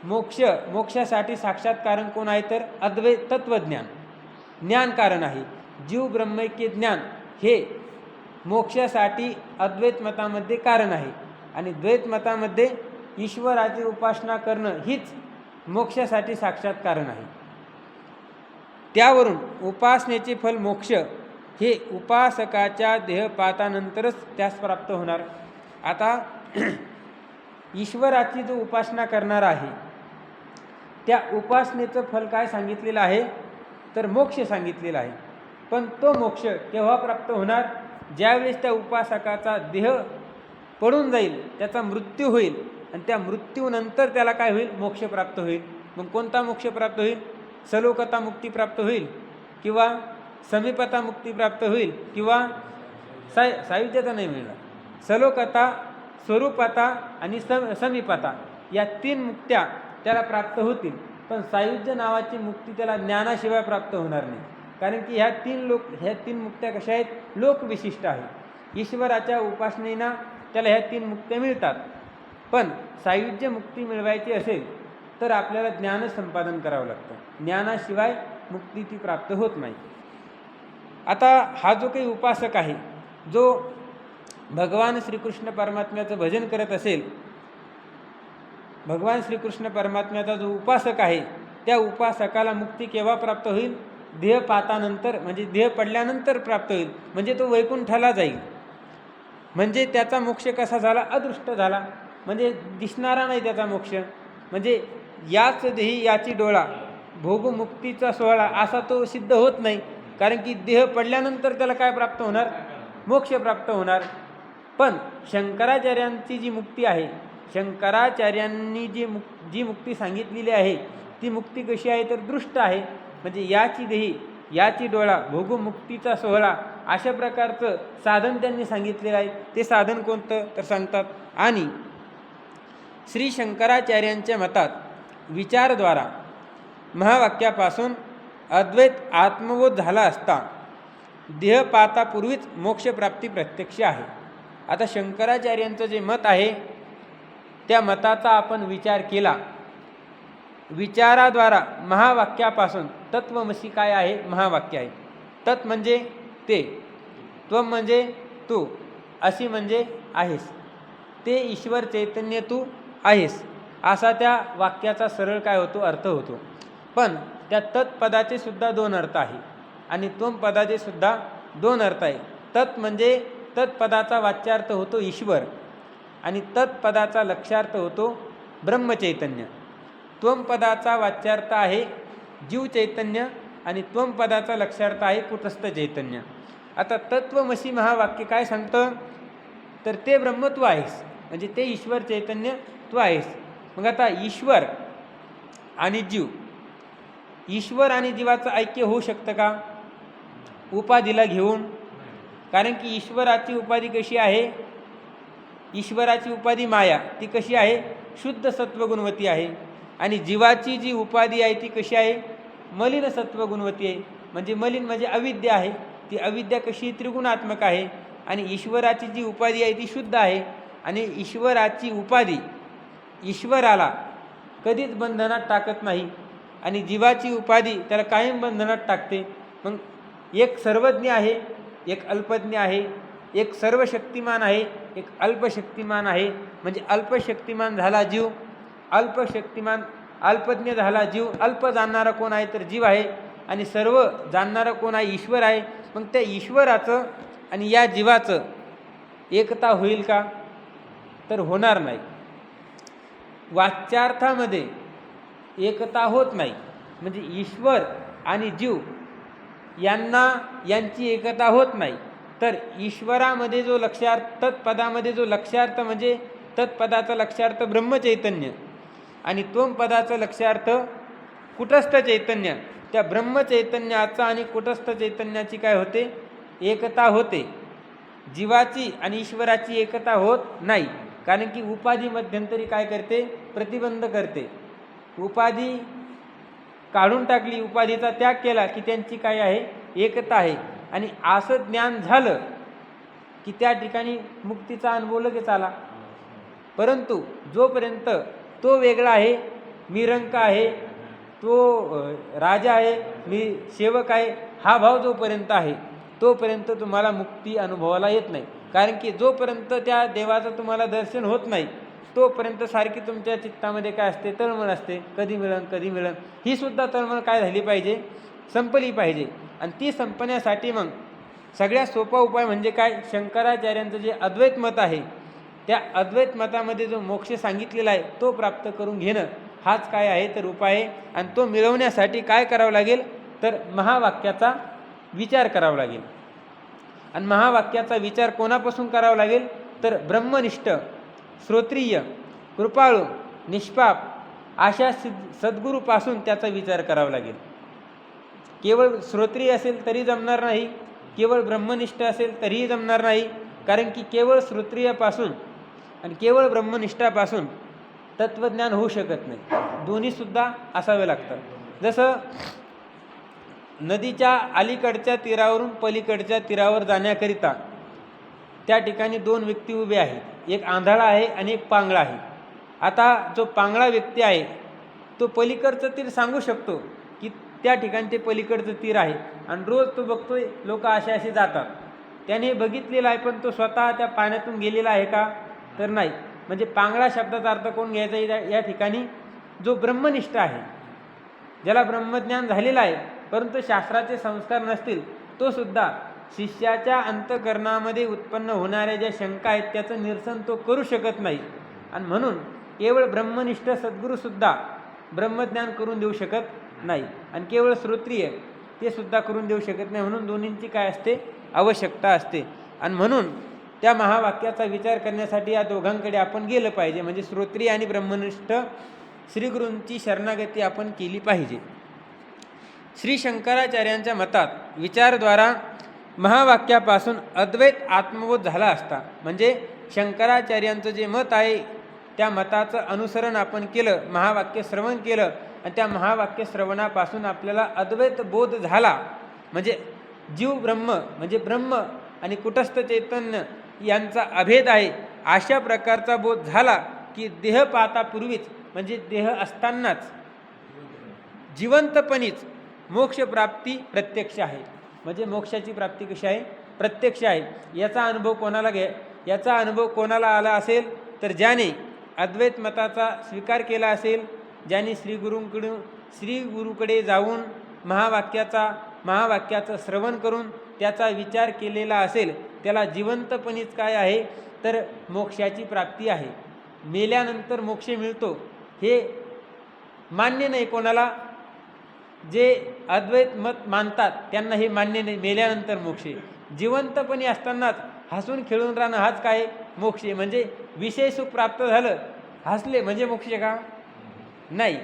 मोक्षासाठी साक्षात्कारक कोण आहे तर अद्वैत तत्वज्ञान, ज्ञान कारण आहे. जीव ब्रह्मैक्य ज्ञान हे मोक्षासाठी अद्वैत मतामध्ये कारण आहे आणि द्वैत मतामध्ये ईश्वराची उपासना करणं हीच मोक्षासाठी साक्षात कारण आहे. त्यावरून उपासनेचे फल मोक्ष हे उपासकाच्या देहपातानंतरच त्यास प्राप्त होणार. आता ईश्वराची जो उपासना करणार आहे त्या उपासनेचं फल काय सांगितलेलं आहे तर मोक्ष सांगितलेला आहे. पण तो मोक्ष केव्हा प्राप्त होणार? ज्यावेळेस त्या उपासकाचा देह पडून जाईल, त्याचा मृत्यू होईल आणि त्या मृत्यूनंतर त्याला काय होईल, मोक्ष प्राप्त होईल. मग कोणता मोक्ष प्राप्त होईल? सलोकता मुक्ती प्राप्त होईल किंवा समीपता मुक्ती प्राप्त होईल किंवा सायुज्यता नाही मिळणार. सलोकता, स्वरूपता आणि समीपता या 3 मुक्त्या त्याला प्राप्त होतील. पण सायुज्य नावाची मुक्ती त्याला ज्ञानाशिवाय प्राप्त होणार नाही. कारण की ह्या 3 मुक्त्या कशा आहेत? लोकविशिष्ट आहेत. ईश्वराच्या उपासनेनं त्याला ह्या 3 मुक्त्या मिळतात. पण सायुज्य मुक्ती मिळवायची असेल तर आपल्याला ज्ञान संपादन करावं लागतं. ज्ञानाशिवाय मुक्ती ती प्राप्त होत नाही. आता हा जो काही उपासक आहे, जो भगवान श्रीकृष्ण परमात्म्याचं भजन करत असेल, भगवान श्रीकृष्ण परमात्म्याचा जो उपासक आहे त्या उपासकाला मुक्ती केव्हा प्राप्त होईल? देहपातानंतर, म्हणजे देह पडल्यानंतर प्राप्त होईल. म्हणजे तो वैकुंठाला जाईल. म्हणजे त्याचा मोक्ष कसा झाला? अदृष्ट झाला, म्हणजे दिसणारा नाही त्याचा मोक्ष. म्हणजे याच देही याची डोळा, भोगमुक्तीचा सोहळा असा तो सिद्ध होत नाही. कारण की देह पडल्यानंतर त्याला काय प्राप्त होणार? मोक्ष प्राप्त होणार. पण शंकराचार्यांची जी मुक्ती आहे, शंकराचार्यांनी जी मुक्ती सांगितलेली आहे ती मुक्ती कशी आहे तर दृष्ट आहे. म्हणजे याची देही याची डोळा, भोगमुक्तीचा सोहळा अशा प्रकारचं साधन त्यांनी सांगितलेलं आहे. ते साधन कोणतं तर सांगतात, आणि श्री शंकराचार्यांच्या मतात विचारद्वारा महावाक्यापासून अद्वैत आत्मबोध झाला असता देहपातापूर्वीच मोक्षप्राप्ती प्रत्यक्ष आहे. आता शंकराचार्यांचं जे मत आहे त्या मताचा आपण विचार केला. विचाराद्वारा महावाक्यापासून तत्वमसी काय आहे? महावाक्य आहे. तत् म्हणजे ते, त्वम म्हणजे तू, अशी म्हणजे आहेस, ते ईश्वर चैतन्य तू आहेस, असा त्या वाक्याचा सरळ काय होतो? अर्थ होतो. पण त्या तत्पदाचे सुद्धा 2 अर्थ आहे आणि त्वम पदाचे सुद्धा 2 अर्थ आहे. तत् म्हणजे तत्पदाचा वाच्यार्थ होतो ईश्वर आणि तत्पदाचा लक्ष्यार्थ होतो ब्रह्मचैतन्य. त्वम पदाचा वाच्यार्थ आहे जीव चैतन्य आणि त्वम पदाचा लक्ष्यार्थ आहे कुटस्थ चैतन्य. आता तत्वमसी महावाक्य काय सांगतं तर ते ब्रह्म तू आहेस, म्हणजे ते ईश्वर चैतन्य तू आहेस. मग आता ईश्वर आणि जीव, ईश्वर आणि जीवाचं ऐक्य होऊ शकतं का उपाधीला घेऊन? कारण की ईश्वराची उपाधी कशी आहे? ईश्वराची उपाधी माया, ती कशी आहे? शुद्ध सत्वगुणवती आहे. आणि जीवाची जी उपाधी आहे ती कशी आहे? मलिन सत्व गुणवती आहे. म्हणजे मलिन म्हणजे अविद्या आहे. ती अविद्या कशी त्रिगुणात्मक आहे. आणि ईश्वराची जी उपाधी आहे ती शुद्ध आहे. आणि ईश्वराची उपाधी ईश्वराला कधीच बंधनात टाकत नाही. आणि जीवाची उपाधी त्याला कायम बंधनात टाकते. मग एक सर्वज्ञ आहे, एक अल्पज्ञ आहे, एक सर्वशक्तिमान आहे, एक अल्पशक्तिमान आहे. म्हणजे अल्पशक्तिमान झाला जीव, अल्पज्ञ झाला जीव. अल्प जाणणारा कोण आहे तर जीव आहे. आणि सर्व जाणणारा कोण आहे ईश्वर आहे. मग त्या ईश्वराचं आणि या जीवाचं एकता होईल का तर होणार नाही. वाच्यार्थामध्ये एकता होत नाही. म्हणजे ईश्वर आणि जीव यांची एकता होत नाही. तर ईश्वरामध्ये जो लक्ष्यार्थ, तत्पदामध्ये जो लक्ष्यार्थ म्हणजे तत्पदाचा लक्ष्यार्थ ब्रह्मचैतन्य आणि त्वमपदाचं लक्ष्यार्थ कुटस्थ चैतन्य, त्या ब्रह्मचैतन्याचा आणि कुटस्थ चैतन्याची काय होते एकता होते. जीवाची आणि ईश्वराची एकता होत नाही. कारण की उपाधी मध्यंतरी काय करते प्रतिबंध करते. उपाधी काढून टाकली, उपाधीचा त्याग केला की त्यांची काय आहे एकता आहे. आणि असं ज्ञान झालं की त्या ठिकाणी मुक्तीचा अनुभव लगेच आला. परंतु जोपर्यंत तो वेगळा आहे, मी रंक आहे, तो राजा आहे, मी सेवक आहे, हा भाव जोपर्यंत आहे तोपर्यंत तुम्हाला मुक्ती अनुभवाला येत नाही. कारण की जोपर्यंत त्या देवाचं तुम्हाला दर्शन होत नाही तोपर्यंत सारखी तुमच्या चित्तामध्ये काय असते तळमळ असते. कधी मिळन. ही सुद्धा तळमळ काय झाली पाहिजे संपली पाहिजे. आणि ती संपण्यासाठी मग सगळ्यात सोपा उपाय म्हणजे काय, शंकराचार्यांचं जे अद्वैत मत आहे त्या अद्वैत मतामध्ये जो मोक्ष सांगितलेला आहे तो प्राप्त करून घेणं हाच काय आहे तर उपाय आहे. आणि तो मिळवण्यासाठी काय करावं लागेल तर महावाक्याचा विचार करावा लागेल. आणि महावाक्याचा विचार कोणापासून करावा लागेल तर ब्रह्मनिष्ठ, श्रोत्रिय, कृपाळू, निष्पाप अशा सद्गुरूपासून त्याचा विचार करावा लागेल. केवळ श्रोत्रिय असेल तरी जमणार नाही, केवळ ब्रह्मनिष्ठ असेल तरीही जमणार नाही. कारण की केवळ श्रोत्रियपासून आणि केवळ ब्रह्मनिष्ठापासून तत्त्वज्ञान होऊ शकत नाही. दोन्हीसुद्धा असावे लागतात. जसं नदीच्या अलीकडच्या तीरावरून पलीकडच्या तीरावर जाण्याकरिता त्या ठिकाणी दोन व्यक्ती उभे आहेत. एक आंधळा आहे आणि एक पांगळा आहे. आता जो पांगळा व्यक्ती आहे तो पलीकडचं तीर सांगू शकतो की त्या ठिकाणी ते पलीकडचं तीर आहे आणि रोज तो बघतोय लोक असे जातात. त्याने बघितलेला आहे पण तो स्वतः त्या पाण्यातून गेलेला आहे का तर नाही. म्हणजे पांगळा शब्दाचा अर्थ कोण घ्यायचा या ठिकाणी जो ब्रह्मनिष्ठ आहे, ज्याला ब्रह्मज्ञान झालेलं आहे परंतु शास्त्राचे संस्कार नसतील, तो सुद्धा शिष्याच्या अंतःकरणामध्ये उत्पन्न होणाऱ्या ज्या शंका आहेत त्याचं निरसन तो करू शकत नाही. आणि म्हणून केवळ ब्रह्मनिष्ठ सद्गुरूसुद्धा ब्रह्मज्ञान करून देऊ शकत नाही आणि केवळ श्रोत्रिय ते सुद्धा करून देऊ शकत नाही. म्हणून दोन्हींची काय असते आवश्यकता असते. आणि म्हणून त्या महावाक्याचा विचार करण्यासाठी या दोघांकडे आपण गेलं पाहिजे. म्हणजे श्रोत्रिय आणि ब्रह्मनिष्ठ श्रीगुरूंची शरणागती आपण केली पाहिजे. श्री शंकराचार्यांच्या मतात विचारद्वारा महावाक्यापासून अद्वैत आत्मबोध झाला असता, म्हणजे शंकराचार्यांचं जे मत आहे त्या मताचं अनुसरण आपण केलं, महावाक्य श्रवण केलं आणि त्या महावाक्य श्रवणापासून आपल्याला अद्वैत बोध झाला, म्हणजे जीव ब्रह्म म्हणजे ब्रह्म आणि कुटस्थ चैतन्य यांचा अभेद आहे अशा प्रकारचा बोध झाला की देहपातापूर्वीच म्हणजे देह असतानाच जिवंतपणीच मोक्षप्राप्ती प्रत्यक्ष आहे. म्हणजे मोक्षाची प्राप्ती कशी आहे प्रत्यक्ष आहे. याचा अनुभव कोणाला आला असेल तर ज्याने अद्वैत मताचा स्वीकार केला असेल, ज्याने श्रीगुरूकडे जाऊन महावाक्याचं श्रवण करून त्याचा विचार केलेला असेल त्याला जिवंतपणीच काय आहे तर मोक्षाची प्राप्ती आहे. मेल्यानंतर मोक्ष मिळतो हे मान्य नाही कोणाला. जे अद्वैत मत मानतात त्यांना हे मान्य नाही मेल्यानंतर मोक्ष. जिवंतपणी असतानाच हसून खेळून राहणं हाच काय मोक्ष. म्हणजे विषय सुख प्राप्त झालं, हसले म्हणजे मोक्ष का नाही.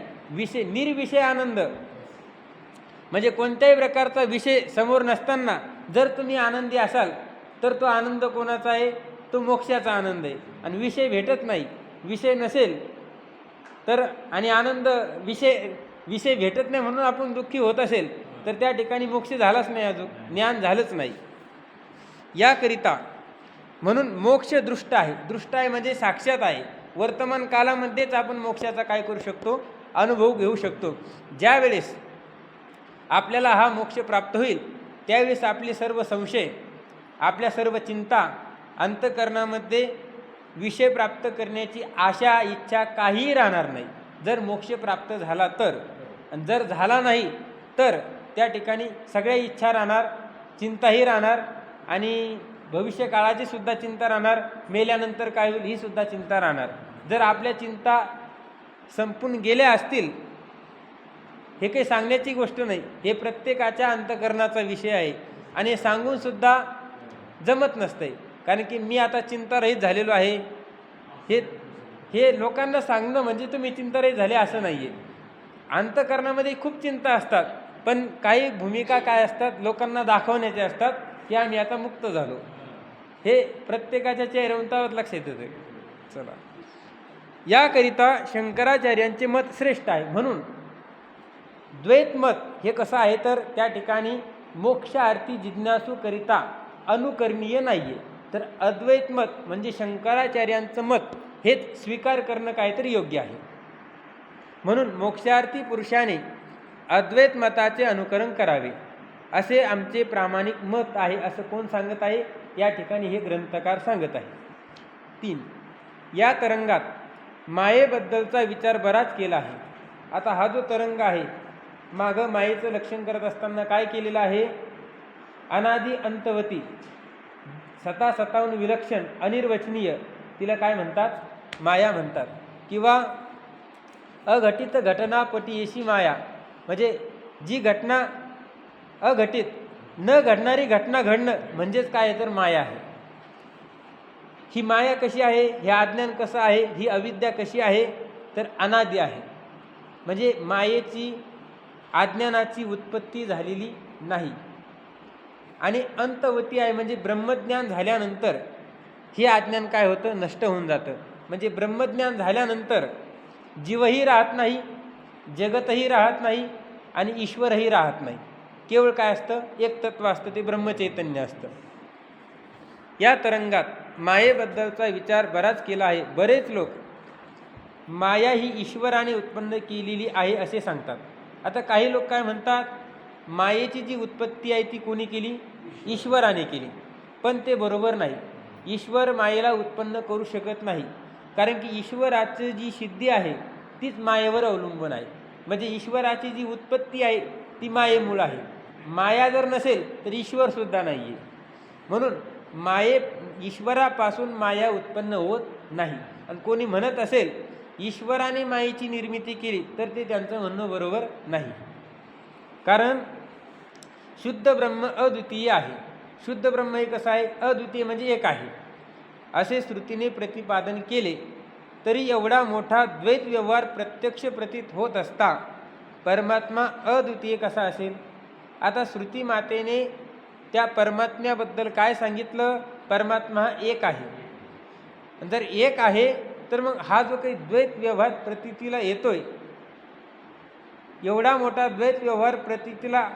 निर्विषय आनंद म्हणजे कोणत्याही प्रकारचा विषय समोर नसताना जर तुम्ही आनंदी असाल तर तो आनंद कोणाचा आहे तो मोक्षाचा आनंद आहे. आणि विषय भेटत नाही, विषय नसेल तर आणि आनंद विषय विषय भेटत नाही म्हणून आपण दुःखी होत असेल तर त्या ठिकाणी मोक्ष झालाच नाही, अजून ज्ञान झालंच नाही. याकरिता म्हणून मोक्ष दृष्ट आहे. दृष्ट आहे म्हणजे साक्षात आहे. वर्तमान कालामध्येच आपण मोक्षाचा काय करू शकतो, अनुभव घेऊ शकतो. ज्या वेळेस आपल्याला हा मोक्ष प्राप्त होईल त्यावेळेस आपले सर्व संशय, आपल्या सर्व चिंता, अंतःकरणामध्ये विषय प्राप्त करण्याची आशा, इच्छा काहीही राहणार नाही. जर मोक्ष प्राप्त झाला तर, आणि जर झाला नाही तर त्या ठिकाणी सगळ्या इच्छा राहणार, चिंताही राहणार, आणि भविष्यकाळाची सुद्धा चिंता राहणार. मेल्यानंतर काय होईल ही सुद्धा चिंता राहणार. जर आपल्या चिंता संपून गेल्या असतील, हे काही सांगण्याची गोष्ट नाही, हे प्रत्येकाच्या अंतःकरणाचा विषय आहे. आणि हे सांगूनसुद्धा जमत नसते, कारण की मी आता चिंतारहित झालेलो आहे, हे लोकांना सांगणं म्हणजे तुम्ही चिंतारहित झाले असं नाही आहे. अंतःकरणामध्ये खूप चिंता असतात, पण काही भूमिका काय असतात, लोकांना दाखवण्याच्या असतात की आम्ही आता मुक्त झालो. हे प्रत्येकाच्या चेहऱ्यावर लक्षात येतं. चला, याकरिता शंकराचार्यांचे मत श्रेष्ठ आहे. म्हणून द्वैत मत हे कसं आहे तर त्या ठिकाणी मोक्षार्थी जिज्ञासूकरिता अनुकरणीय नाही आहे. तर अद्वैत मत म्हणजे शंकराचार्यांचं मत हेच स्वीकार करणं काहीतरी योग्य आहे. म्हणून मोक्षार्थी पुरुषाने अद्वैत मताचे अनुकरण करावे असे आमचे प्रामाणिक मत आहे. असं कोण सांगत आहे, या ठिकाणी हे ग्रंथकार सांगत आहे. 3. या तरंगात मायेबद्दलचा विचार बराच केला आहे. आता हा जो तरंग आहे, मागं मायेचं लक्षण करत असताना काय केलेलं आहे, अनादि अंतवती, स्वतःहून विलक्षण, अनिर्वचनीय, तिला काय म्हणतात, माया म्हणतात. किंवा अघटित घटनापटीयशी माया, म्हणजे जी घटना अघटित, न घडणारी घटना घडणं म्हणजेच काय तर माया आहे. ही माया कशी आहे, हे अज्ञान कसं आहे, ही अविद्या कशी आहे तर अनादि आहे. म्हणजे मायेची, अज्ञानाची उत्पत्ती झालेली नाही. आणि अंतवती आहे म्हणजे ब्रह्मज्ञान झाल्यानंतर हे अज्ञान काय होतं, नष्ट होऊन जातं. म्हणजे ब्रह्मज्ञान झाल्यानंतर जीवही राहत नाही, जगतही राहत नाही, आणि ईश्वरही राहत नाही. केवळ काय असतं, एक तत्व असतं, ते ब्रह्मचैतन्य असतं. या तरंगात मायेबद्दलचा विचार बराच केला आहे. बरेच लोक माया ही ईश्वराने उत्पन्न केलेली आहे असे सांगतात. आता काही लोक काय म्हणतात, मायेची जी उत्पत्ती आहे ती कोणी केली, ईश्वराने केली. पण ते बरोबर नाही. ईश्वर मायेला उत्पन्न करू शकत नाही, कारण की ईश्वराची जी सिद्धी आहे तीच मायेवर अवलंबून आहे. म्हणजे ईश्वराची जी उत्पत्ती आहे ती मायेमुळे आहे. माया जर नसेल तर ईश्वरसुद्धा नाही आहे. म्हणून ईश्वरापासून माया उत्पन्न होत नाही. आणि कोणी म्हणत असेल ईश्वराने मायेची निर्मिती केली तर ते त्यांचं म्हणणं बरोबर नाही. कारण शुद्ध ब्रह्म अद्वितीय आहे. शुद्ध ब्रह्म हे कसं आहे, अद्वितीय म्हणजे एक आहे असे श्रुतीने प्रतिपादन केले तरी एवढा मोठा द्वैत व्यवहार प्रत्यक्ष प्रतीत होत असता परमात्मा अद्वितीय कसा असेल. आता श्रुती मातेने त्या परमात्म्याबद्दल काय सांगितलं, परमात्मा एक आहे. जर एक आहे तर मग हा जो काही द्वैत व्यवहार प्रतीतीला येतोय, एवढा मोठा द्वैत व्यवहार प्रतीतीला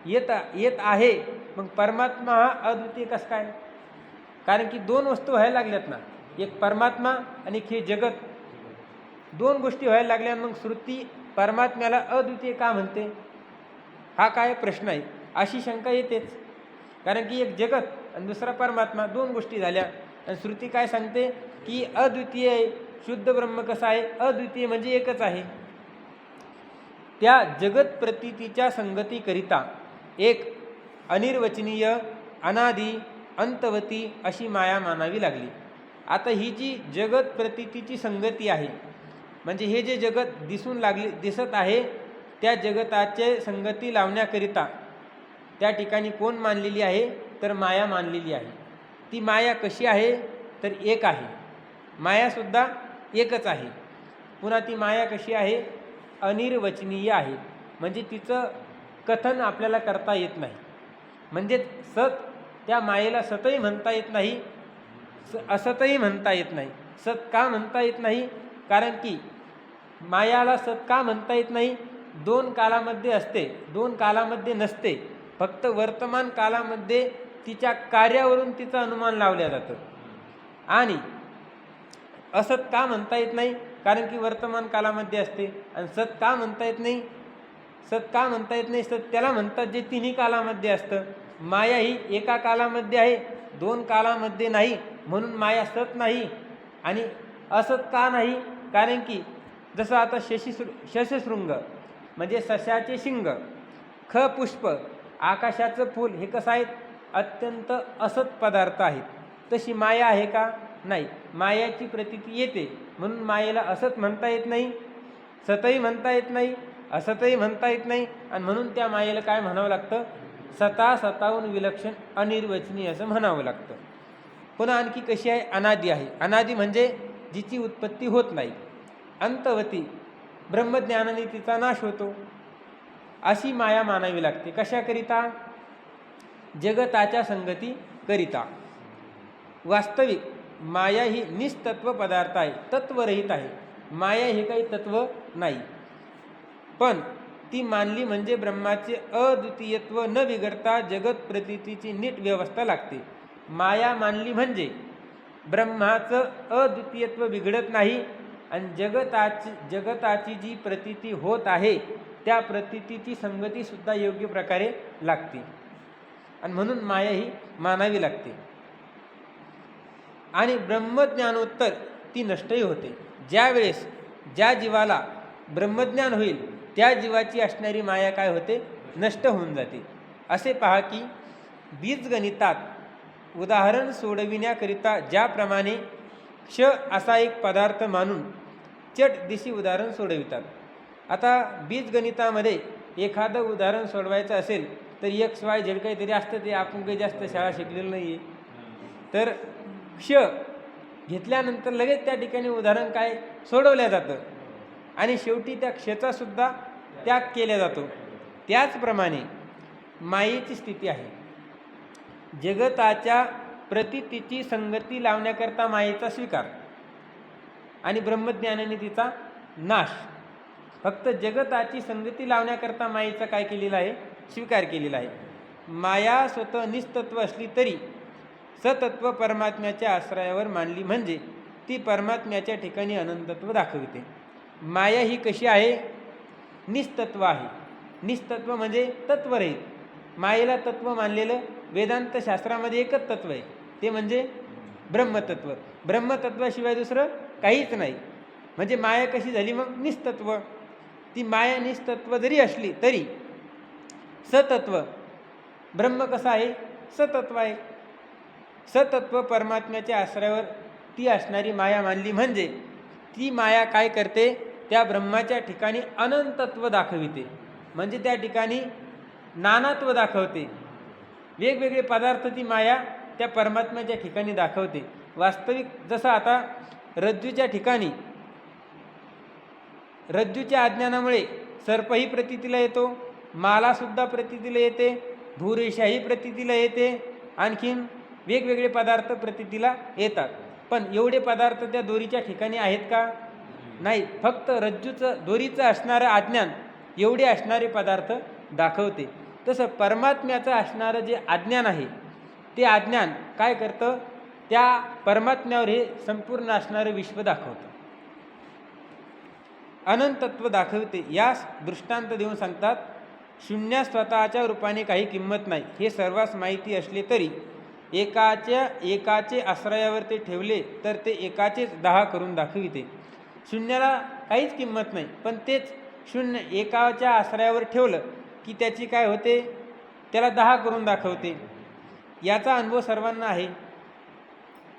येत आहे, मग परमात्मा हा अद्वितीय कसं काय. कारण की दोन वस्तू व्हायला लागल्यात ना, एक परमात्मा आणि एक हे जगत, दोन गोष्टी व्हायला लागल्या. मग श्रुती परमात्म्याला अद्वितीय का म्हणते, हा काय प्रश्न आहे. अशी शंका येतेच, कारण की एक जगत आणि दुसरा परमात्मा, दोन गोष्टी झाल्या. आणि श्रुती काय सांगते की अद्वितीय आहे. शुद्ध ब्रह्म कसा आहे, अद्वितीय म्हणजे एकच आहे. त्या जगत प्रतीतीच्या संगतीकरिता एक अनिर्वचनीय, अनादि, अंतवती अशी माया मानावी लागली. आता ही जी जगत प्रतीतीची संगती आहे, म्हणजे हे जे जगत दिसत आहे त्या जगताचे संगती लावण्याकरिता त्या ठिकाणी कोण मानलेली आहे तर माया मानलेली आहे. ती माया कशी आहे तर एक आहे. मायासुद्धा एकच आहे. पुन्हा ती माया कशी आहे, अनिर्वचनीय आहे. म्हणजे तिचं कथन आपल्याला करता येत नाही. म्हणजे सत, त्या मायेला सतही म्हणता येत नाही, असतही म्हणता येत नाही. सत का म्हणता येत नाही, कारण की मायाला सत का म्हणता येत नाही, दोन कालामध्ये असते, दोन कालामध्ये नसते. फक्त वर्तमान कालामध्ये तिच्या कार्यावरून तिचं अनुमान लावलं जातं. आणि असत का म्हणता येत नाही, कारण की वर्तमान कालामध्ये असते. आणि सत का म्हणता येत नाही, सत त्याला म्हणतात जे तिन्ही कालामध्ये असतं. माया ही एका कालामध्ये आहे, दोन कालामध्ये नाही, म्हणून माया सत नाही. आणि असत का नाही, कारण की जसं आता शशशृंग म्हणजे सशाचे शिंग, ख पुष्प आकाशाचं फूल, हे कसं आहेत, अत्यंत असत पदार्थ आहेत. तशी माया आहे का, नाही. मायाची प्रतीती येते, म्हणून मायेला असत म्हणता येत नाही, सतही म्हणता येत नाही, असतही म्हणता येत नाही. आणि म्हणून त्या मायेला काय म्हणावं लागतं, सताहून विलक्षण अनिर्वचनीय असं म्हणावं लागतं. पुन्हा आणखी कशी आहे, अनादी आहे. अनादी म्हणजे जिची उत्पत्ती होत नाही. अंतवती, ब्रह्मज्ञानाने तिचा नाश होतो, अशी माया मानावी लागते. कशाकरिता, जगताच्या संगती करिता. वास्तविक माया ही निस्तत्व पदार्थ आहे, तत्वरहित आहे. माया हे काही तत्व नाही, पण ती मानली म्हणजे ब्रह्माचे अद्वितीयत्व न बिघडता जगत प्रतीतीची नीट व्यवस्था लागते. माया मानली म्हणजे ब्रह्माचं अद्वितीयत्व बिघडत नाही, आणि जगताची जी प्रतीती होत आहे त्या प्रतीतीची संगतीसुद्धा योग्य प्रकारे लागते. आणि म्हणून माया ही मानावी लागते. आणि ब्रह्मज्ञानोत्तर ती नष्टही होते. ज्यावेळेस ज्या जीवाला ब्रह्मज्ञान होईल त्या जीवाची असणारी माया काय होते, नष्ट होऊन जाते. असे पहा की बीजगणितात उदाहरण सोडविण्याकरिता ज्याप्रमाणे क्ष असा एक पदार्थ मानून चट दिशी उदाहरण सोडवितात. आता बीजगणितामध्ये एखादं उदाहरण सोडवायचं असेल तर XYZ काहीतरी असतं, ते आपण काही जास्त शाळा शिकलेलं नाही आहे. तर क्ष घेतल्यानंतर लगेच त्या ठिकाणी उदाहरण काय सोडवल्या जातं, आणि शेवटी त्या क्षचा सुद्धा त्याग केला जातो. त्याचप्रमाणे मायेची स्थिती आहे. जगताच्या प्रतीतीची संगती लावण्याकरता मायेचा स्वीकार, आणि ब्रह्मज्ञानाने तिचा नाश. फक्त जगताची संगती लावण्याकरता मायेचा काय केलेला आहे, स्वीकार केलेला आहे. माया स्वतः निस्तत्व असली तरी सतत्व परमात्म्याच्या आश्रयावर मानली म्हणजे ती परमात्म्याच्या ठिकाणी अनंतत्व दाखविते. माया ही कशी आहे, निस्तत्व आहे. निस्तत्व म्हणजे तत्वरहित. मायेला तत्व मानलेलं वेदांत शास्त्रामध्ये एकच तत्व आहे, ते म्हणजे ब्रह्मतत्व. ब्रह्मतत्वाशिवाय दुसरं काहीच नाही. म्हणजे माया कशी झाली मग, निस्तत्व. ती माया निस्तत्व जरी असली तरी सतत्व, ब्रह्म कसं आहे, सतत्व आहे. सतत्व परमात्म्याच्या आश्रयावर ती असणारी माया मानली म्हणजे ती माया काय करते, त्या ब्रह्माच्या ठिकाणी अनंतत्व दाखविते. म्हणजे त्या ठिकाणी नानात्व दाखवते. वेगवेगळे पदार्थ ती माया त्या परमात्म्याच्या ठिकाणी दाखवते. वास्तविक जसं आता रज्जूच्या ठिकाणी रज्जूच्या अज्ञानामुळे सर्पही प्रतीतीला येतो, मालासुद्धा प्रतीतीला येते, भूरेषाही प्रतीतीला येते, आणखीन वेगवेगळे पदार्थ प्रतीतीला येतात. पण एवढे पदार्थ त्या दोरीच्या ठिकाणी आहेत का, नाही. फक्त रज्जूचं दोरीचं असणारं अज्ञान एवढे असणारे पदार्थ दाखवते. तसं परमात्म्याचं असणारं जे अज्ञान आहे ते अज्ञान काय करतं, त्या परमात्म्यावर हे संपूर्ण असणारं विश्व दाखवतं, अनंतत्व दाखवते. यास दृष्टांत देऊन सांगतात, शून्य स्वतःच्या रूपाने काही किंमत नाही हे सर्वांस माहिती असले तरी एकाचे आश्रयावर ते ठेवले तर ते एकाचेच 10 करून दाखविते. शून्याला काहीच किंमत नाही, पण तेच शून्य एकाच्या आश्रयावर ठेवलं की त्याची काय होते, त्याला 10 करून दाखवते. याचा अनुभव सर्वांना आहे.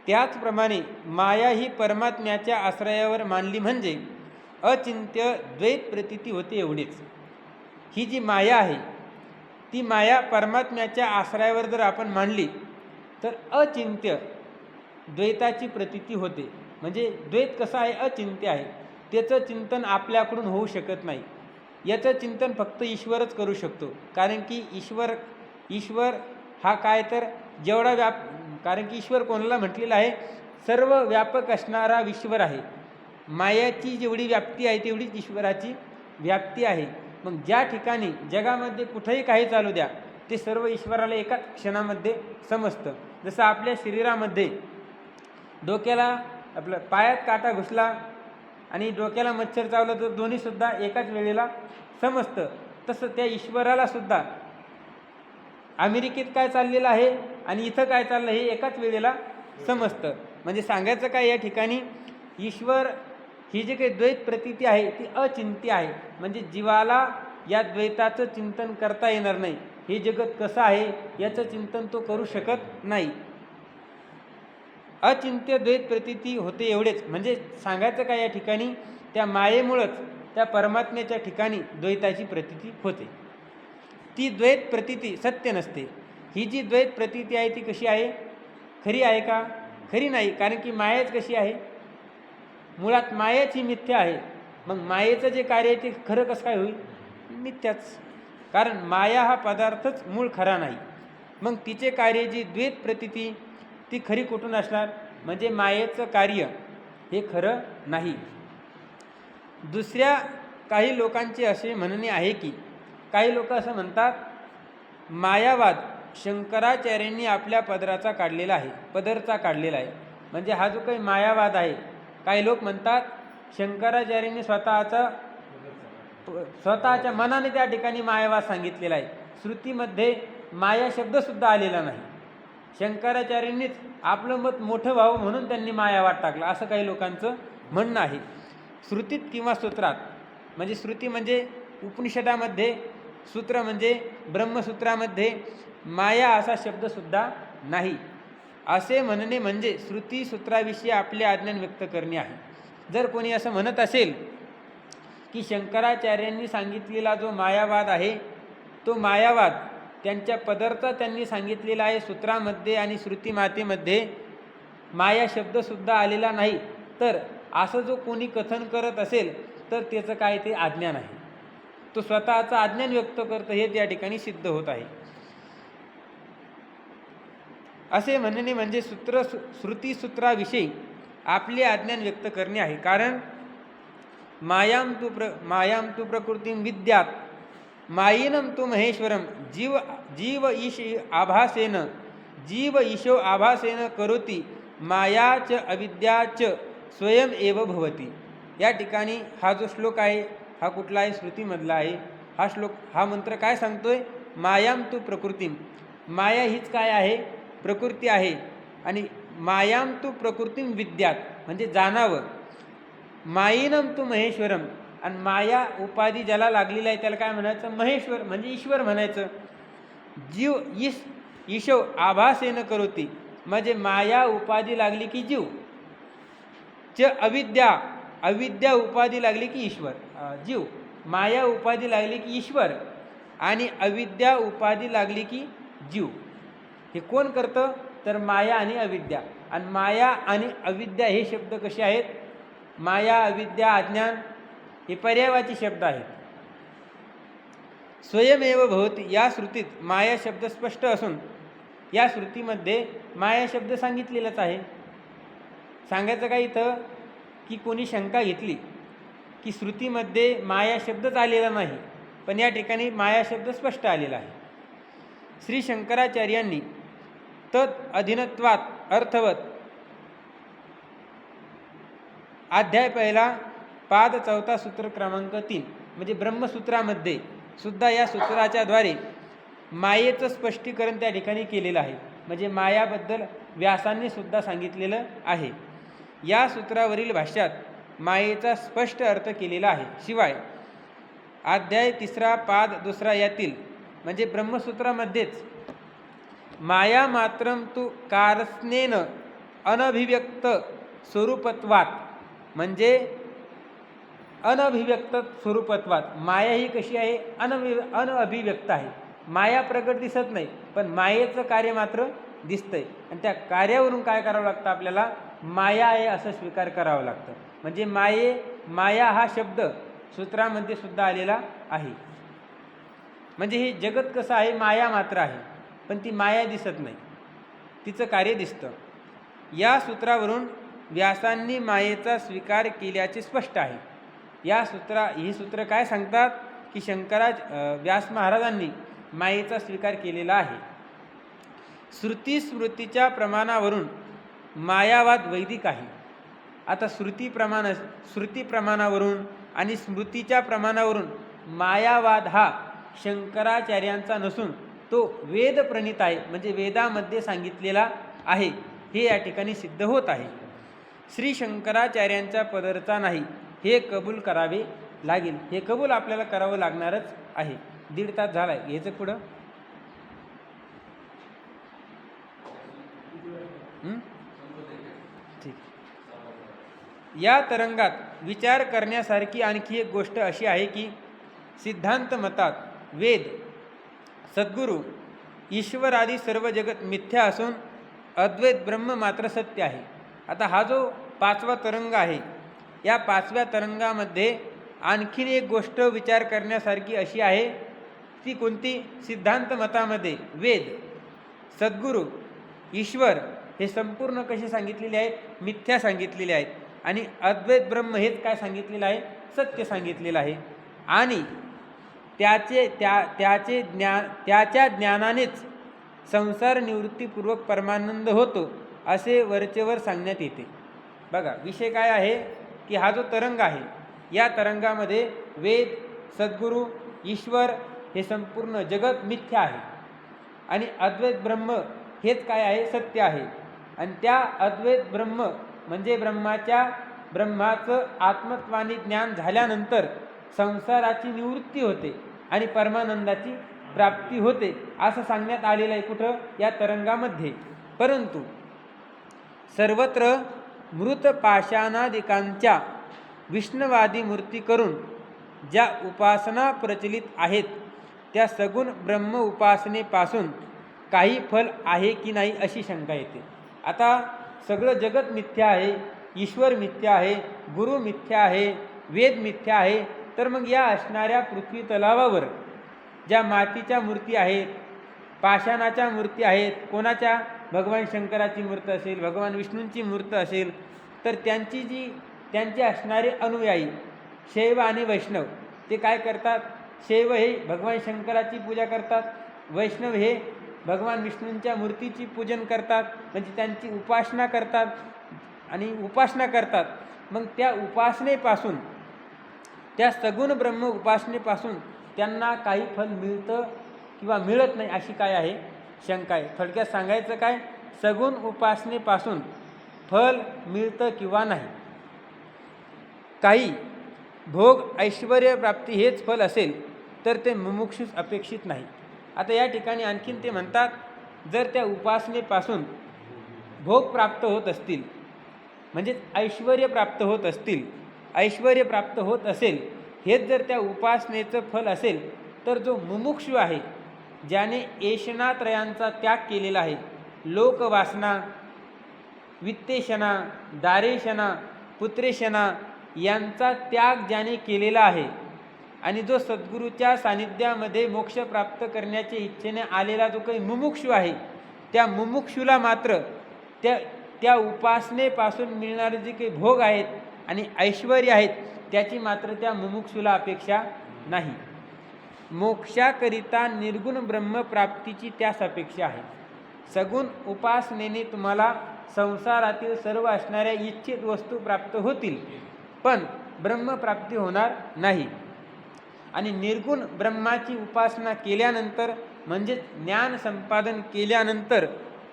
त्याचप्रमाणे माया ही परमात्म्याच्या आश्रयावर मानली म्हणजे अचिंत्य द्वैत प्रतीती होते एवढेच. ही जी माया आहे ती माया परमात्म्याच्या आश्रयावर जर आपण मानली तर अचिंत्य द्वैताची प्रतीती होते. म्हणजे द्वैत कसं आहे, अचिंत्य आहे. त्याचं चिंतन आपल्याकडून होऊ शकत नाही. याचं चिंतन फक्त ईश्वरच करू शकतो. कारण की ईश्वर हा काय तर जेवढा कारण की ईश्वर कोणाला म्हटलेला आहे, सर्व व्यापक असणारा ईश्वर आहे. मायाची जेवढी व्याप्ती आहे तेवढीच ईश्वराची व्याप्ती आहे. मग ज्या ठिकाणी जगामध्ये कुठेही काही चालू द्या, ते सर्व ईश्वराला एकाच क्षणामध्ये समजतं. जसं आपल्या शरीरामध्ये डोक्याला आपलं पायात काटा घुसला आणि डोक्याला मच्छर चावलं तर दोन्हीसुद्धा एकाच वेळेला समजतं, तसं त्या ईश्वराला सुद्धा अमेरिकेत काय चाललेलं आहे आणि इथं काय चाललं हे एकाच वेळेला समजतं. म्हणजे सांगायचं काय, या ठिकाणी ईश्वर ही जी काही द्वैत प्रतीती आहे ती अचिंत्य आहे. म्हणजे जीवाला या द्वैताचं चिंतन करता येणार नाही. हे जगत कसं आहे याचं चिंतन तो करू शकत नाही. अचिंत्य द्वैत प्रतीती होते एवढेच. म्हणजे सांगायचं काय, या ठिकाणी त्या मायेमुळंच त्या परमात्म्याच्या ठिकाणी द्वैताची प्रतीती होते. ती द्वैत प्रतीती सत्य नसते. ही जी द्वैत प्रतीती आहे ती कशी आहे, खरी आहे का? खरी नाही. कारण की मायाच कशी आहे, मुळात मायाच ही मिथ्या आहे. मग मायेचं जे कार्य आहे ते खरं कसं काय होईल, मिथ्याच. कारण माया हा पदार्थच मूळ खरा नाही. मग तिचे कार्य जी द्वैत प्रतीती ती खरी कुठून असणार, म्हणजे मायेचं कार्य हे खरं नाही. दुसऱ्या काही लोकांचे असे म्हणणे आहे की काही लोक असं म्हणतात, मायावाद शंकराचार्यांनी आपल्या पदरचा काढलेला आहे. म्हणजे हा जो काही मायावाद आहे, काही लोक म्हणतात शंकराचार्यांनी स्वतःच्या मनाने त्या ठिकाणी मायावाद सांगितलेला आहे. श्रुतीमध्ये माया शब्दसुद्धा आलेला नाही. शंकराचार्यांनीच आपलं मत मोठं व्हावं म्हणून त्यांनी मायावाद टाकला, असं काही लोकांचं म्हणणं आहे. श्रुतीत किंवा सूत्रात, म्हणजे श्रुती म्हणजे उपनिषदामध्ये, सूत्र म्हणजे ब्रह्मसूत्रामध्ये माया असा शब्दसुद्धा नाही. असे म्हणणे म्हणजे श्रुती सूत्राविषयी आपले अज्ञान व्यक्त करणे आहे. जर कोणी असं म्हणत असेल की शंकराचार्यांनी सांगितलेला जो मायावाद आहे तो मायावाद त्यांच्या पदार्थ त्यांनी सांगितलेला आहे सूत्रामध्ये आणि श्रुतीमातेमध्ये माया शब्दसुद्धा आलेला नाही, तर असं जो कोणी कथन करत असेल तर त्याचं काय, ते अज्ञान आहे. तो स्वतःचं अज्ञान व्यक्त करतं हे त्या ठिकाणी सिद्ध होत आहे. असे म्हणणे म्हणजे श्रुतीसूत्राविषयी आपले अज्ञान व्यक्त करणे आहे. कारण मायां तु प्रकृतीं विद्यात मायिनं तु महेश्वरम जीव ईशो आभासेन करोति मायाच अविद्याच स्वयं एव भवती. या ठिकाणी हा जो श्लोक आहे हा कुठला आहे, श्रुतीमधला आहे. हा मंत्र काय सांगतोय, मायां तु प्रकृतीं, माया हीच काय आहे, प्रकृती आहे. आणि मायां तु प्रकृतीं विद्यात म्हणजे जाणावं. मायिनं तु महेश्वरम, आणि माया उपाधी ज्याला लागलेला आहे त्याला काय म्हणायचं, महेश्वर म्हणजे ईश्वर म्हणायचं. ईशो आभासेन करोती, म्हणजे माया उपाधी लागली की जीव, अविद्या उपाधी लागली की ईश्वर, जीव. माया उपाधी लागली की ईश्वर आणि अविद्या उपाधी लागली की जीव. हे कोण करतं, तर माया आणि अविद्या. आणि माया आणि अविद्या हे शब्द कसे आहेत, माया अविद्या अज्ञान हे पर्यायवाची शब्द आहेत. स्वयमेव भवती या श्रुतीत माया शब्द स्पष्ट असून या श्रुतीमध्ये माया शब्द सांगितलेलाच आहे. सांगायचं काय इथं की कोणी शंका घेतली की श्रुतीमध्ये माया शब्दच आलेला नाही, पण या ठिकाणी माया शब्द स्पष्ट आलेला आहे. श्री शंकराचार्यांनी तत् अधीनत्वात अर्थवत अध्याय 1 पाद 4 सूत्र क्रमांक 3 म्हणजे ब्रह्मसूत्रामध्ये सुद्धा या सूत्राच्या द्वारे मायेचं स्पष्टीकरण त्या ठिकाणी केलेलं आहे. म्हणजे मायाबद्दल व्यासांनी सुद्धा सांगितलेलं आहे. या सूत्रावरील भाष्यात मायेचा स्पष्ट अर्थ केलेला आहे. शिवाय अध्याय 3 पाद 2 यातील म्हणजे ब्रह्मसूत्रामध्येच माया मात्रम तु कारस्नेन अनभिव्यक्त स्वरूपत्वात, म्हणजे अनभिव्यक्त स्वरूपत्वात माया ही कशी आहे, अनअभिव्यक्त आहे. माया प्रगट दिसत नाही, पण मायेचं कार्य मात्र दिसतंय. आणि त्या कार्यावरून काय करावं लागतं, आपल्याला माया आहे असं स्वीकार करावं लागतं. म्हणजे माया हा शब्द सूत्रामध्ये सुद्धा आलेला आहे. म्हणजे हे जगत कसं आहे, माया मात्र आहे, पण ती माया दिसत नाही, तिचं कार्य दिसतं. या सूत्रावरून व्यासांनी मायेचा स्वीकार केल्याचे स्पष्ट आहे. ही सूत्र काय सांगतात की व्यास महाराजांनी मायेचा स्वीकार केलेला आहे. श्रुती स्मृतीच्या प्रमाणावरून मायावाद वैदिक आहे. आता श्रुती प्रमाणावरून आणि स्मृतीच्या प्रमाणावरून मायावाद हा शंकराचार्यांचा नसून तो वेद प्रणीत आहे, म्हणजे वेदामध्ये सांगितलेला आहे, हे या ठिकाणी सिद्ध होत आहे. श्री शंकराचार्यांच्या पदरचा नाही, हे कबूल करावे लागेल. हे कबूल आपल्याला करावं लागणारच आहे. 1.5 तास झाला आहे, घ्यायचं पुढं. ठीक. या तरंगात विचार करण्यासारखी आणखी एक गोष्ट अशी आहे की सिद्धांत मतात वेद, सद्गुरू, ईश्वर आदी सर्व जगत मिथ्या असून अद्वैत ब्रह्म मात्र सत्य आहे. आता हा जो 5वा तरंग आहे, या 5व्या तरंगामध्ये आणखीन एक गोष्ट विचार करण्यासारखी अशी आहे. ती कोणती? सिद्धांत मतामध्ये वेद, सद्गुरू, ईश्वर हे संपूर्ण कसे सांगितलेले आहेत? मिथ्या सांगितलेले आहेत. आणि अद्वैत ब्रह्म हेच काय सांगितलेलं आहे? सत्य सांगितलेलं आहे. आणि त्याच्या ज्ञानानेच संसार निवृत्तीपूर्वक परमानंद होतो असे वरचेवर सांगण्यात येते. बघा, विषय काय आहे की हा जो तरंग आहे, या तरंगामध्ये वेद, सद्गुरू, ईश्वर हे संपूर्ण जगत मिथ्या आहे आणि अद्वैत ब्रह्म हेच काय आहे? सत्य आहे. आणि त्या अद्वैत ब्रह्म म्हणजे ब्रह्माचं आत्मत्वानी ज्ञान झाल्यानंतर संसाराची निवृत्ती होते आणि परमानंदाची प्राप्ती होते असं सांगण्यात आलेलं आहे. कुठं? या तरंगामध्ये. परंतु सर्वत्र मृत पाषाणादिकांच्या विष्णुवादी मूर्ती करून ज्या उपासना प्रचलित आहेत त्या सगुण ब्रह्म उपासनेपासून काही फल आहे की नाही अशी शंका येते. आता सगळं जगत मिथ्या आहे, ईश्वर मिथ्या आहे, गुरु मिथ्या आहे, वेद मिथ्या आहे, तर मग या असणाऱ्या पृथ्वी तलावावर ज्या मातीच्या मूर्ती आहेत, पाषाणाच्या मूर्ती आहेत, कोणाच्या? भगवान शंकराची मूर्त असेल, भगवान विष्णूंची मूर्त असेल, तर त्यांचे असणारे अनुयायी शैव आणि वैष्णव ते काय करतात? शैव हे भगवान शंकराची पूजा करतात, वैष्णव हे भगवान विष्णूंच्या मूर्तीची पूजन करतात, म्हणजे त्यांची उपासना करतात. मग त्या उपासनेपासून, त्या सगुण ब्रह्म उपासनेपासून त्यांना काही फल मिळतं किंवा मिळत नाही अशी काय आहे? शंका आहे. थोडक्यात सांगायचं काय? सगुण उपासनेपासून फल मिळतं किंवा नाही. काही भोग ऐश्वर्य प्राप्ती हेच फल असेल तर ते मुमुक्षुस अपेक्षित नाही. आता या ठिकाणी आणखीन ते म्हणतात, जर त्या उपासनेपासून भोग प्राप्त होत असतील, म्हणजे ऐश्वर्य प्राप्त प्राप्त होत असेल, हेच जर त्या उपासनेचं फल असेल, तर जो मुमुक्षु आहे, ज्याने ऐशनात्रयांचा त्याग केलेला आहे, लोकवासना, वित्तेशना, दारेशना, पुत्रेशना यांचा त्याग ज्याने केलेला आहे आणि जो सद्गुरूच्या सानिध्यामध्ये मोक्ष प्राप्त करण्याच्या इच्छेने आलेला जो काही मुमुक्षु आहे, त्या मुमुक्षुला मात्र त्या उपासनेपासून मिळणारे जे काही भोग आहेत आणि ऐश्वर्य आहेत त्याची मात्र त्या मुमुक्षुला अपेक्षा नाही. मोक्षाकरिता निर्गुण ब्रह्मप्राप्तीची त्यास अपेक्षा आहे. सगुण उपासनेने तुम्हाला संसारातील सर्व असणाऱ्या इच्छित वस्तू प्राप्त होतील, पण ब्रह्मप्राप्ती होणार नाही. आणि निर्गुण ब्रह्माची उपासना केल्यानंतर म्हणजे ज्ञान संपादन केल्यानंतर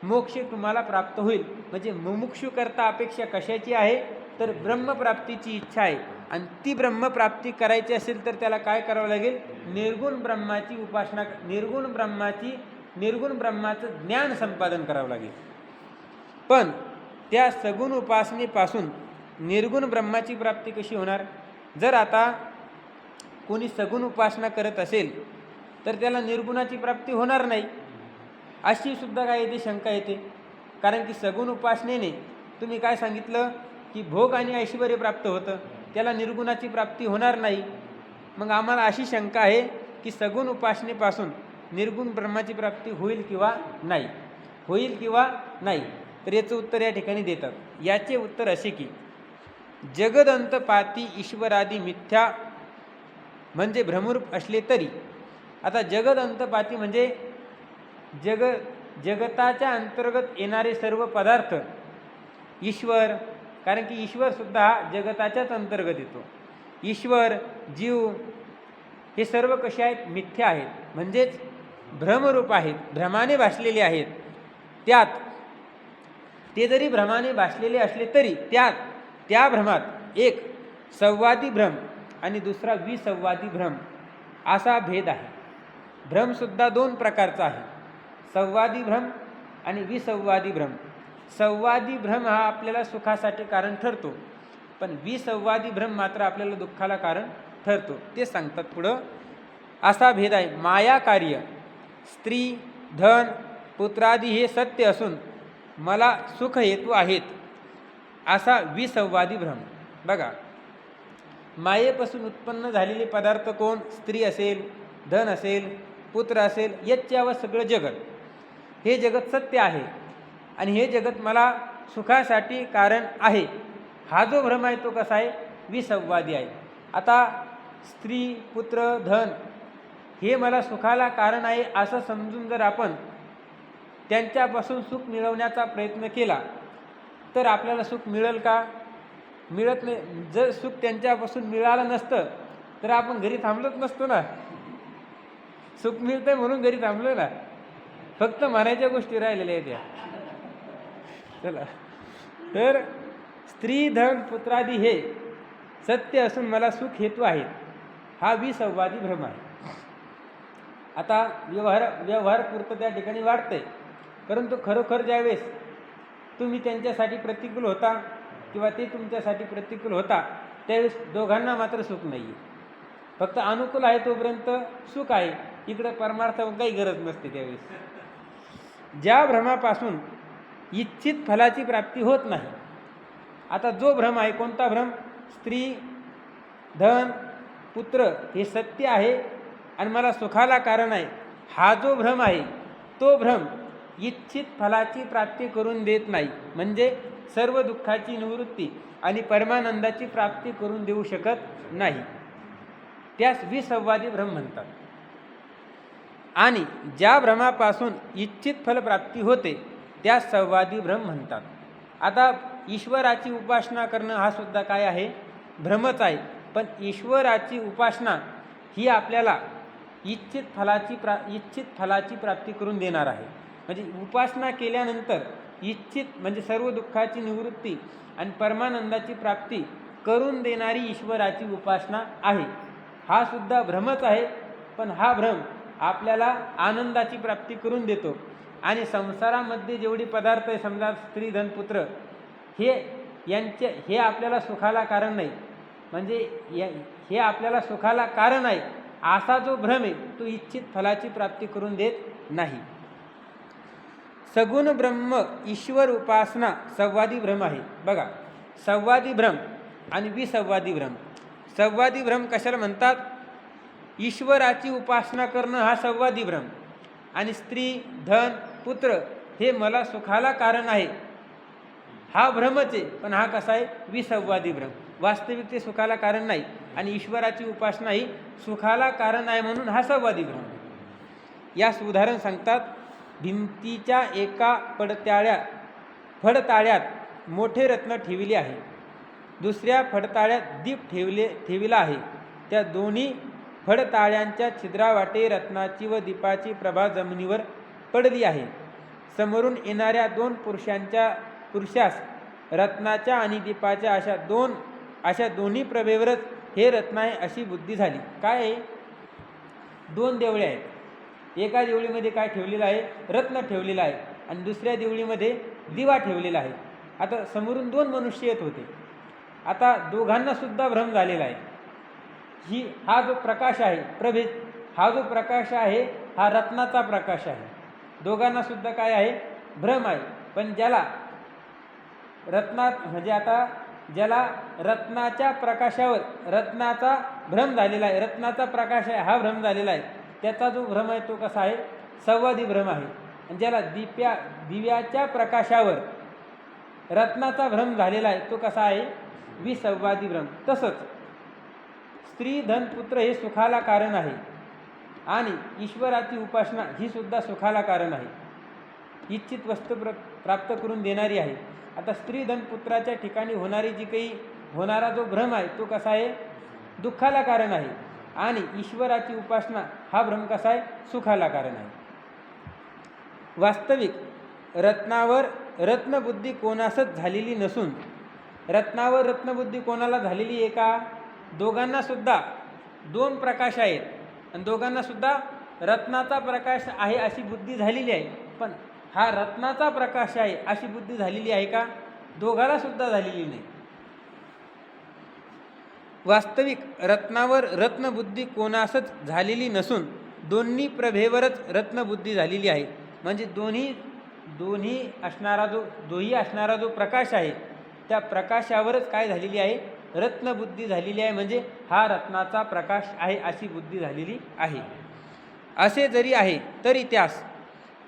मोक्ष तुम्हाला प्राप्त होईल. म्हणजे मुमुक्षु करता अपेक्षा कशाची आहे? तर ब्रह्मप्राप्तीची इच्छा आहे. आणि ती ब्रह्मप्राप्ती करायची असेल तर त्याला काय करावं लागेल? निर्गुण ब्रह्माची उपासना, निर्गुण ब्रह्माचं ज्ञान संपादन करावं लागेल. पण त्या सगुण उपासनेपासून निर्गुण ब्रह्माची प्राप्ती कशी होणार? जर आता कोणी सगुण उपासना करत असेल तर त्याला निर्गुणाची प्राप्ती होणार नाही अशी सुद्धा काय येते? शंका येते. कारण की सगुण उपासनेने तुम्ही काय सांगितलं की भोग आणि ऐश्वर्य प्राप्त होतं, त्याला निर्गुणाची प्राप्ती होणार नाही. मग आम्हाला अशी शंका आहे की सगुण उपासनेपासून निर्गुण ब्रह्माची प्राप्ती होईल किंवा नाही. तर याचं उत्तर या ठिकाणी देतात. याचे उत्तर असे की जगदंतपाती ईश्वरादी मिथ्या म्हणजे भ्रमरूप असले तरी. आता जगद अंतपाती म्हणजे जगताच्या अंतर्गत येणारे सर्व पदार्थ ईश्वर, कारण की ईश्वरसुद्धा हा जगताच्याच अंतर्गत येतो. ईश्वर, जीव हे सर्व कसे आहेत? मिथ्या आहेत, म्हणजेच भ्रमरूप आहेत, भ्रमाने भासलेले आहेत. त्यात ते जरी भ्रमाने भासलेले असले तरी त्या भ्रमात एक संवादी भ्रम आणि दुसरा विसंवादी भ्रम असा भेद आहे. भ्रमसुद्धा दोन प्रकारचा आहे, संवादी भ्रम आणि विसंवादी भ्रम. संवादी भ्रम हा आपल्याला सुखासाठी कारण ठरतो, पण विसंवादी भ्रम मात्र आपल्याला दुःखाला कारण ठरतो. ते सांगतात पुढं. असा भेद आहे. माया कार्य स्त्री, धन, पुत्रादी हे सत्य असून मला सुख हेतू आहेत, असा विसंवादी भ्रम. बघा, मायेपासून उत्पन्न झालेले पदार्थ कोण? स्त्री असेल, धन असेल, पुत्र असेल, याच्यावर सगळं जगत, हे जगत सत्य आहे आणि हे जगत मला सुखासाठी कारण आहे. हा जो भ्रम आहे तो कसा आहे? विसंवादी आहे. आता स्त्री, पुत्र, धन हे मला सुखाला कारण आहे असं समजून जर आपण त्यांच्यापासून सुख मिळवण्याचा प्रयत्न केला तर आपल्याला सुख मिळेल का? मिळत नाही. जर सुख त्यांच्यापासून मिळालं नसतं तर आपण घरी थांबलोच नसतो ना. सुख मिळतंय म्हणून घरी थांबलो ना, फक्त म्हणायच्या गोष्टी राहिलेल्या आहेत या. चला, तर स्त्री, धन, पुत्रादी हे सत्य असून मला सुख हेतू आहेत, हा विसंवादी भ्रम आहे. आता व्यवहार पुरतं त्या ठिकाणी वाढतंय, परंतु खरोखर ज्यावेळेस तुम्ही त्यांच्यासाठी प्रतिकूल होता किंवा ते तुमच्यासाठी प्रतिकूल होता त्यावेळेस दोघांना मात्र सुख नाही आहे. फक्त अनुकूल आहे तोपर्यंत सुख आहे, इकडं परमार्थ काही गरज नसते त्यावेळेस. ज्या भ्रमापासून इच्छित फलाची प्राप्ती होत नाही. आता जो भ्रम आहे, कोणता भ्रम? स्त्री, धन, पुत्र हे सत्य आहे आणि मला सुखाला कारण आहे, हा जो भ्रम आहे तो भ्रम इच्छित फलाची प्राप्ती करून देत नाही, म्हणजे सर्व दुःखाची निवृत्ती आणि परमानंदाची प्राप्ती करून देऊ शकत नाही. त्यास विसंवादी भ्रम म्हणतात. आणि ज्या भ्रमापासून इच्छित फलप्राप्ती होते त्यास संवादी भ्रम म्हणतात. आता ईश्वराची उपासना करणं हा सुद्धा काय आहे? भ्रमच आहे. पण ईश्वराची उपासना ही आपल्याला इच्छित फलाची प्राप्ती करून देणार आहे. म्हणजे उपासना केल्यानंतर इच्छित म्हणजे सर्व दुःखाची निवृत्ती आणि परमानंदाची प्राप्ती करून देणारी ईश्वराची उपासना आहे. हा सुद्धा भ्रमच आहे, पण हा भ्रम आपल्याला आनंदाची प्राप्ती करून देतो. आणि संसारामध्ये जेवढी पदार्थ आहे, समजा स्त्री, धन, पुत्र, हे आपल्याला सुखाला कारण नाही, म्हणजे हे आपल्याला सुखाला कारण आहे असा जो भ्रम आहे तो इच्छित फलाची प्राप्ती करून देत नाही. सगुण ब्रह्म ईश्वर उपासना संवादी भ्रम आहे. बघा, संवादी भ्रम आणि विसंवादी भ्रम. संवादी भ्रम कशाला म्हणतात? ईश्वराची उपासना करणं हा संवादी भ्रम, आणि स्त्री, धन, पुत्र हे मला सुखाला कारण आहे हा भ्रमच आहे. पण हा कसा आहे? विसंवादी भ्रम. वास्तविक ते सुखाला कारण नाही आणि ईश्वराची उपासना ही सुखाला कारण आहे, म्हणून हा संवादी भ्रम. यास उदाहरण सांगतात. भिंतीच्या एका फडताळ्यात मोठे रत्न ठेविले आहे, दुसऱ्या फडताळ्यात दीप ठेविला आहे. त्या दोन्ही फडताळ्यांच्या छिद्रावाटे रत्नाची व दीपाची प्रभा जमिनीवर पडली आहे. समोरून येणाऱ्या दोन पुरुषास रत्नाच्या आणि दीपाच्या अशा दोन्ही प्रभेवरच हे रत्न आहे अशी बुद्धी झाली. काय आहे? दोन देवळे आहेत. एका देवळीमध्ये काय ठेवलेलं आहे? रत्न ठेवलेलं आहे, आणि दुसऱ्या देवळीमध्ये दिवा ठेवलेला आहे. आता समोरून दोन मनुष्य येत होते. आता दोघांना सुद्धा भ्रम झालेला आहे. हा जो प्रकाश आहे प्रभेद, हा जो प्रकाश आहे हा रत्नाचा प्रकाश आहे. दोघांना सुद्धा काय आहे? भ्रम आहे. पण ज्याला रत्नाच्या प्रकाशावर रत्नाचा भ्रम झालेला आहे, रत्नाचा प्रकाश आहे हा भ्रम झालेला आहे, त्याचा जो भ्रम आहे तो कसा आहे? संवादी भ्रम आहे. आणि ज्याला दिव्याच्या प्रकाशावर रत्नाचा भ्रम झालेला आहे तो कसा आहे? विसंवादी भ्रम. तसंच स्त्री धन पुत्र हे सुखाला कारण आहे आणि ईश्वराची उपासना ही सुद्धा सुखाला कारण आहे, इच्छित वस्तू प्राप्त करून देणारी आहे. आता स्त्री धन पुत्राच्या ठिकाणी होणारी जी काही होणारा जो भ्रम आहे तो कसा आहे, दुःखाला कारण आहे. आणि ईश्वराची उपासना हा भ्रम कसा आहे, सुखाला कारण आहे. वास्तविक रत्नावर रत्नबुद्धी कोणासच झालेली नसून, रत्नावर रत्नबुद्धी कोणाला झालेली आहे का, दोघांना सुद्धा दोन प्रकाश आहेत आणि दोघांना सुद्धा रत्नाचा प्रकाश आहे अशी बुद्धी झालेली आहे. पण हा रत्नाचा प्रकाश आहे अशी बुद्धी झालेली आहे का, दोघाला सुद्धा झालेली नाही. वास्तविक रत्नावर रत्नबुद्धी कोणासच झालेली नसून दोन्ही प्रभेवरच रत्नबुद्धी झालेली आहे. म्हणजे दोन्ही असणारा जो प्रकाश आहे त्या प्रकाशावरच काय झालेली आहे, रत्नबुद्धी झालेली आहे. म्हणजे हा रत्नाचा प्रकाश आहे अशी बुद्धी झालेली आहे. असे जरी आहे तरी त्यास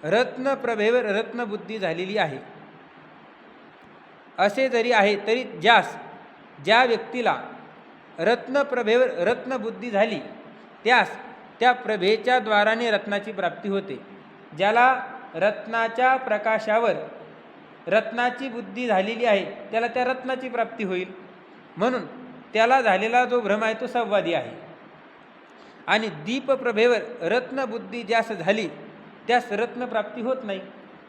रत्नप्रभेवर रत्नबुद्धी झालेली आहे. असे जरी आहे तरी ज्या व्यक्तीला रत्नप्रभेवर रत्नबुद्धी झाली त्यास त्या प्रभेच्या द्वाराने रत्नाची प्राप्ती होते. ज्याला रत्नाच्या प्रकाशावर रत्नाची बुद्धी झालेली आहे त्याला त्या रत्नाची प्राप्ती होईल. म्हणून त्याला झालेला जो भ्रम आहे तो संवादी आहे. आणि दीपप्रभेवर रत्नबुद्धी ज्यास झाली त्यास रत्नप्राप्ती होत नाही.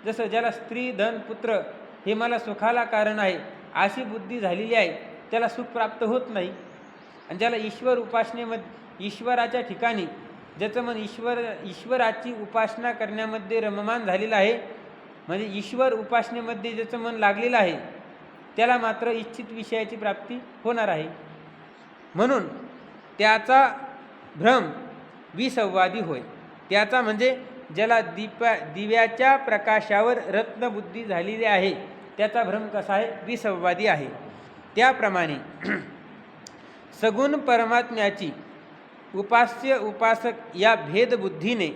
जसं ज्याला स्त्री धन पुत्र हे मला सुखाला कारण आहे अशी बुद्धी झालेली आहे त्याला सुख प्राप्त होत नाही. आणि ज्याला ईश्वर उपासनेमध्ये ईश्वराच्या ठिकाणी ज्याचं मन ईश्वराची उपासना करण्यामध्ये रममान झालेलं आहे, म्हणजे ईश्वर उपासनेमध्ये ज्याचं मन लागलेलं आहे त्याला मात्र इच्छित विषयाची प्राप्ती होणार आहे. म्हणून त्याचा भ्रम विसंवादी होय. त्याचा म्हणजे ज्याला दिव्याच्या प्रकाशावर रत्नबुद्धी झालेली आहे त्याचा भ्रम कसा आहे, विसंवादी आहे. त्याप्रमाणे सगुण परमात्म्याची उपास्य उपासक या भेदबुद्धीने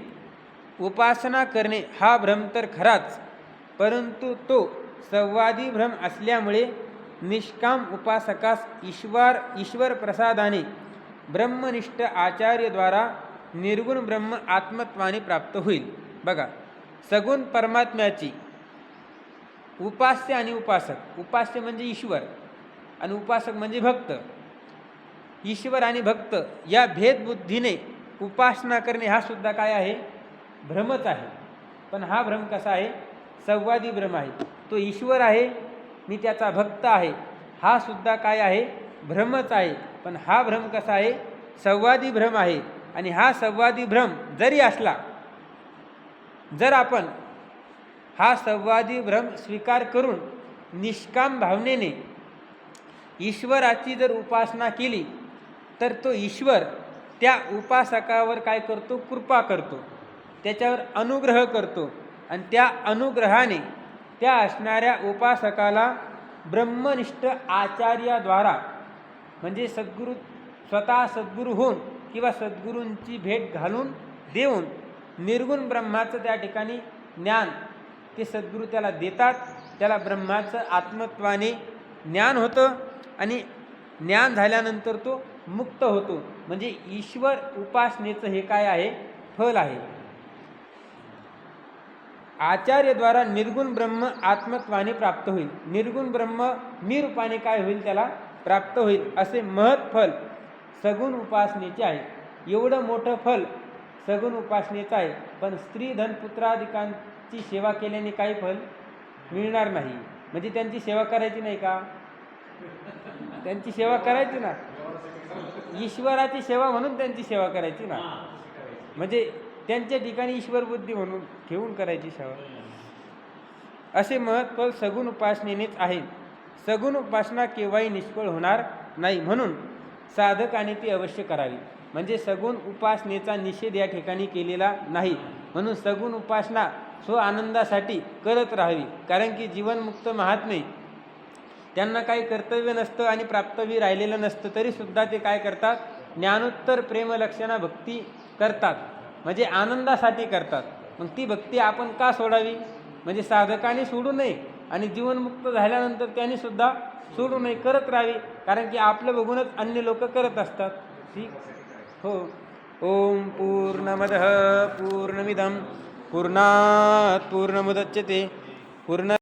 उपासना करणे हा भ्रम तर खराच, परंतु तो संवादी भ्रम असल्यामुळे निष्काम उपासकास ईश्वर प्रसादाने ब्रह्मनिष्ठ आचार्यद्वारा निर्गुण ब्रह्म आत्मत्वाने प्राप्त होईल. बघा, सगुण परमात्म्याची उपास्य आणि उपासक, उपास्य म्हणजे ईश्वर आणि उपासक म्हणजे भक्त, ईश्वर आणि भक्त या भेदबुद्धीने उपासना करणे हा सुद्धा काय आहे, भ्रमच आहे. पण हा भ्रम कसा आहे, संवादी भ्रम आहे. तो ईश्वर आहे, मी त्याचा भक्त आहे, हा सुद्धा काय आहे, भ्रमच आहे. पण हा भ्रम कसा आहे, संवादी भ्रम आहे. आणि हा संवादी भ्रम जरी असला, जर आपण हा संवादी भ्रम स्वीकार करून निष्काम भावनेने ईश्वराची जर उपासना केली तर तो ईश्वर त्या उपासकावर काय करतो, कृपा करतो, त्याच्यावर अनुग्रह करतो. आणि त्या अनुग्रहाने त्या असणाऱ्या उपासकाला ब्रह्मनिष्ठ आचार्याद्वारा, म्हणजे स्वतः सद्गुरू होऊन किंवा सद्गुरूंची भेट घालून देऊन निर्गुण ब्रह्माचं त्या ठिकाणी ज्ञान ते सद्गुरू त्याला देतात. त्याला ब्रह्माचं आत्मत्वाने ज्ञान होतं आणि ज्ञान झाल्यानंतर तो मुक्त होतो. म्हणजे ईश्वर उपासनेचं हे काय आहे, फल आहे. आचार्यद्वारा निर्गुण ब्रह्म आत्मत्वाने प्राप्त होईल. निर्गुण ब्रह्म निरूपाने काय होईल, त्याला प्राप्त होईल. असे महत् फल सगुण उपासनेचे आहे. एवढं मोठं फल सगुण उपासनेचं आहे. पण स्त्री धन पुत्रादिकांची सेवा केल्याने काही फल मिळणार नाही. म्हणजे त्यांची सेवा करायची नाही का, त्यांची सेवा करायची ना, ईश्वराची सेवा म्हणून त्यांची सेवा करायची ना. म्हणजे त्यांच्या ठिकाणी ईश्वर बुद्धी म्हणून ठेवून करायची सेवा. असे महत्त्व सगुण उपासनेनेच आहे. सगुण उपासना केव्हाही निष्फळ होणार नाही. म्हणून साधकाने ती अवश्य करावी. म्हणजे सगुण उपासनेचा निषेध या ठिकाणी केलेला नाही. म्हणून सगुण उपासना स्व आनंदासाठी करत राहावी. कारण की जीवनमुक्त महात्मे त्यांना काही कर्तव्य नसतं आणि प्राप्तव्य राहिलेलं नसतं, तरीसुद्धा ते काय करतात, ज्ञानोत्तर प्रेमलक्षणा भक्ती करतात. म्हणजे आनंदासाठी करतात. मग ती भक्ती आपण का सोडावी, म्हणजे साधकाने सोडू नये आणि जीवनमुक्त झाल्यानंतर त्यांनी सुद्धा सोडू नये, करत राहावी. कारण की आपलं बघूनच अन्य लोक करत असतात. ठीक हो. ओम पूर्णमदः पूर्णमिदं पूर्णात् पूर्णमुदच्यते पूर्ण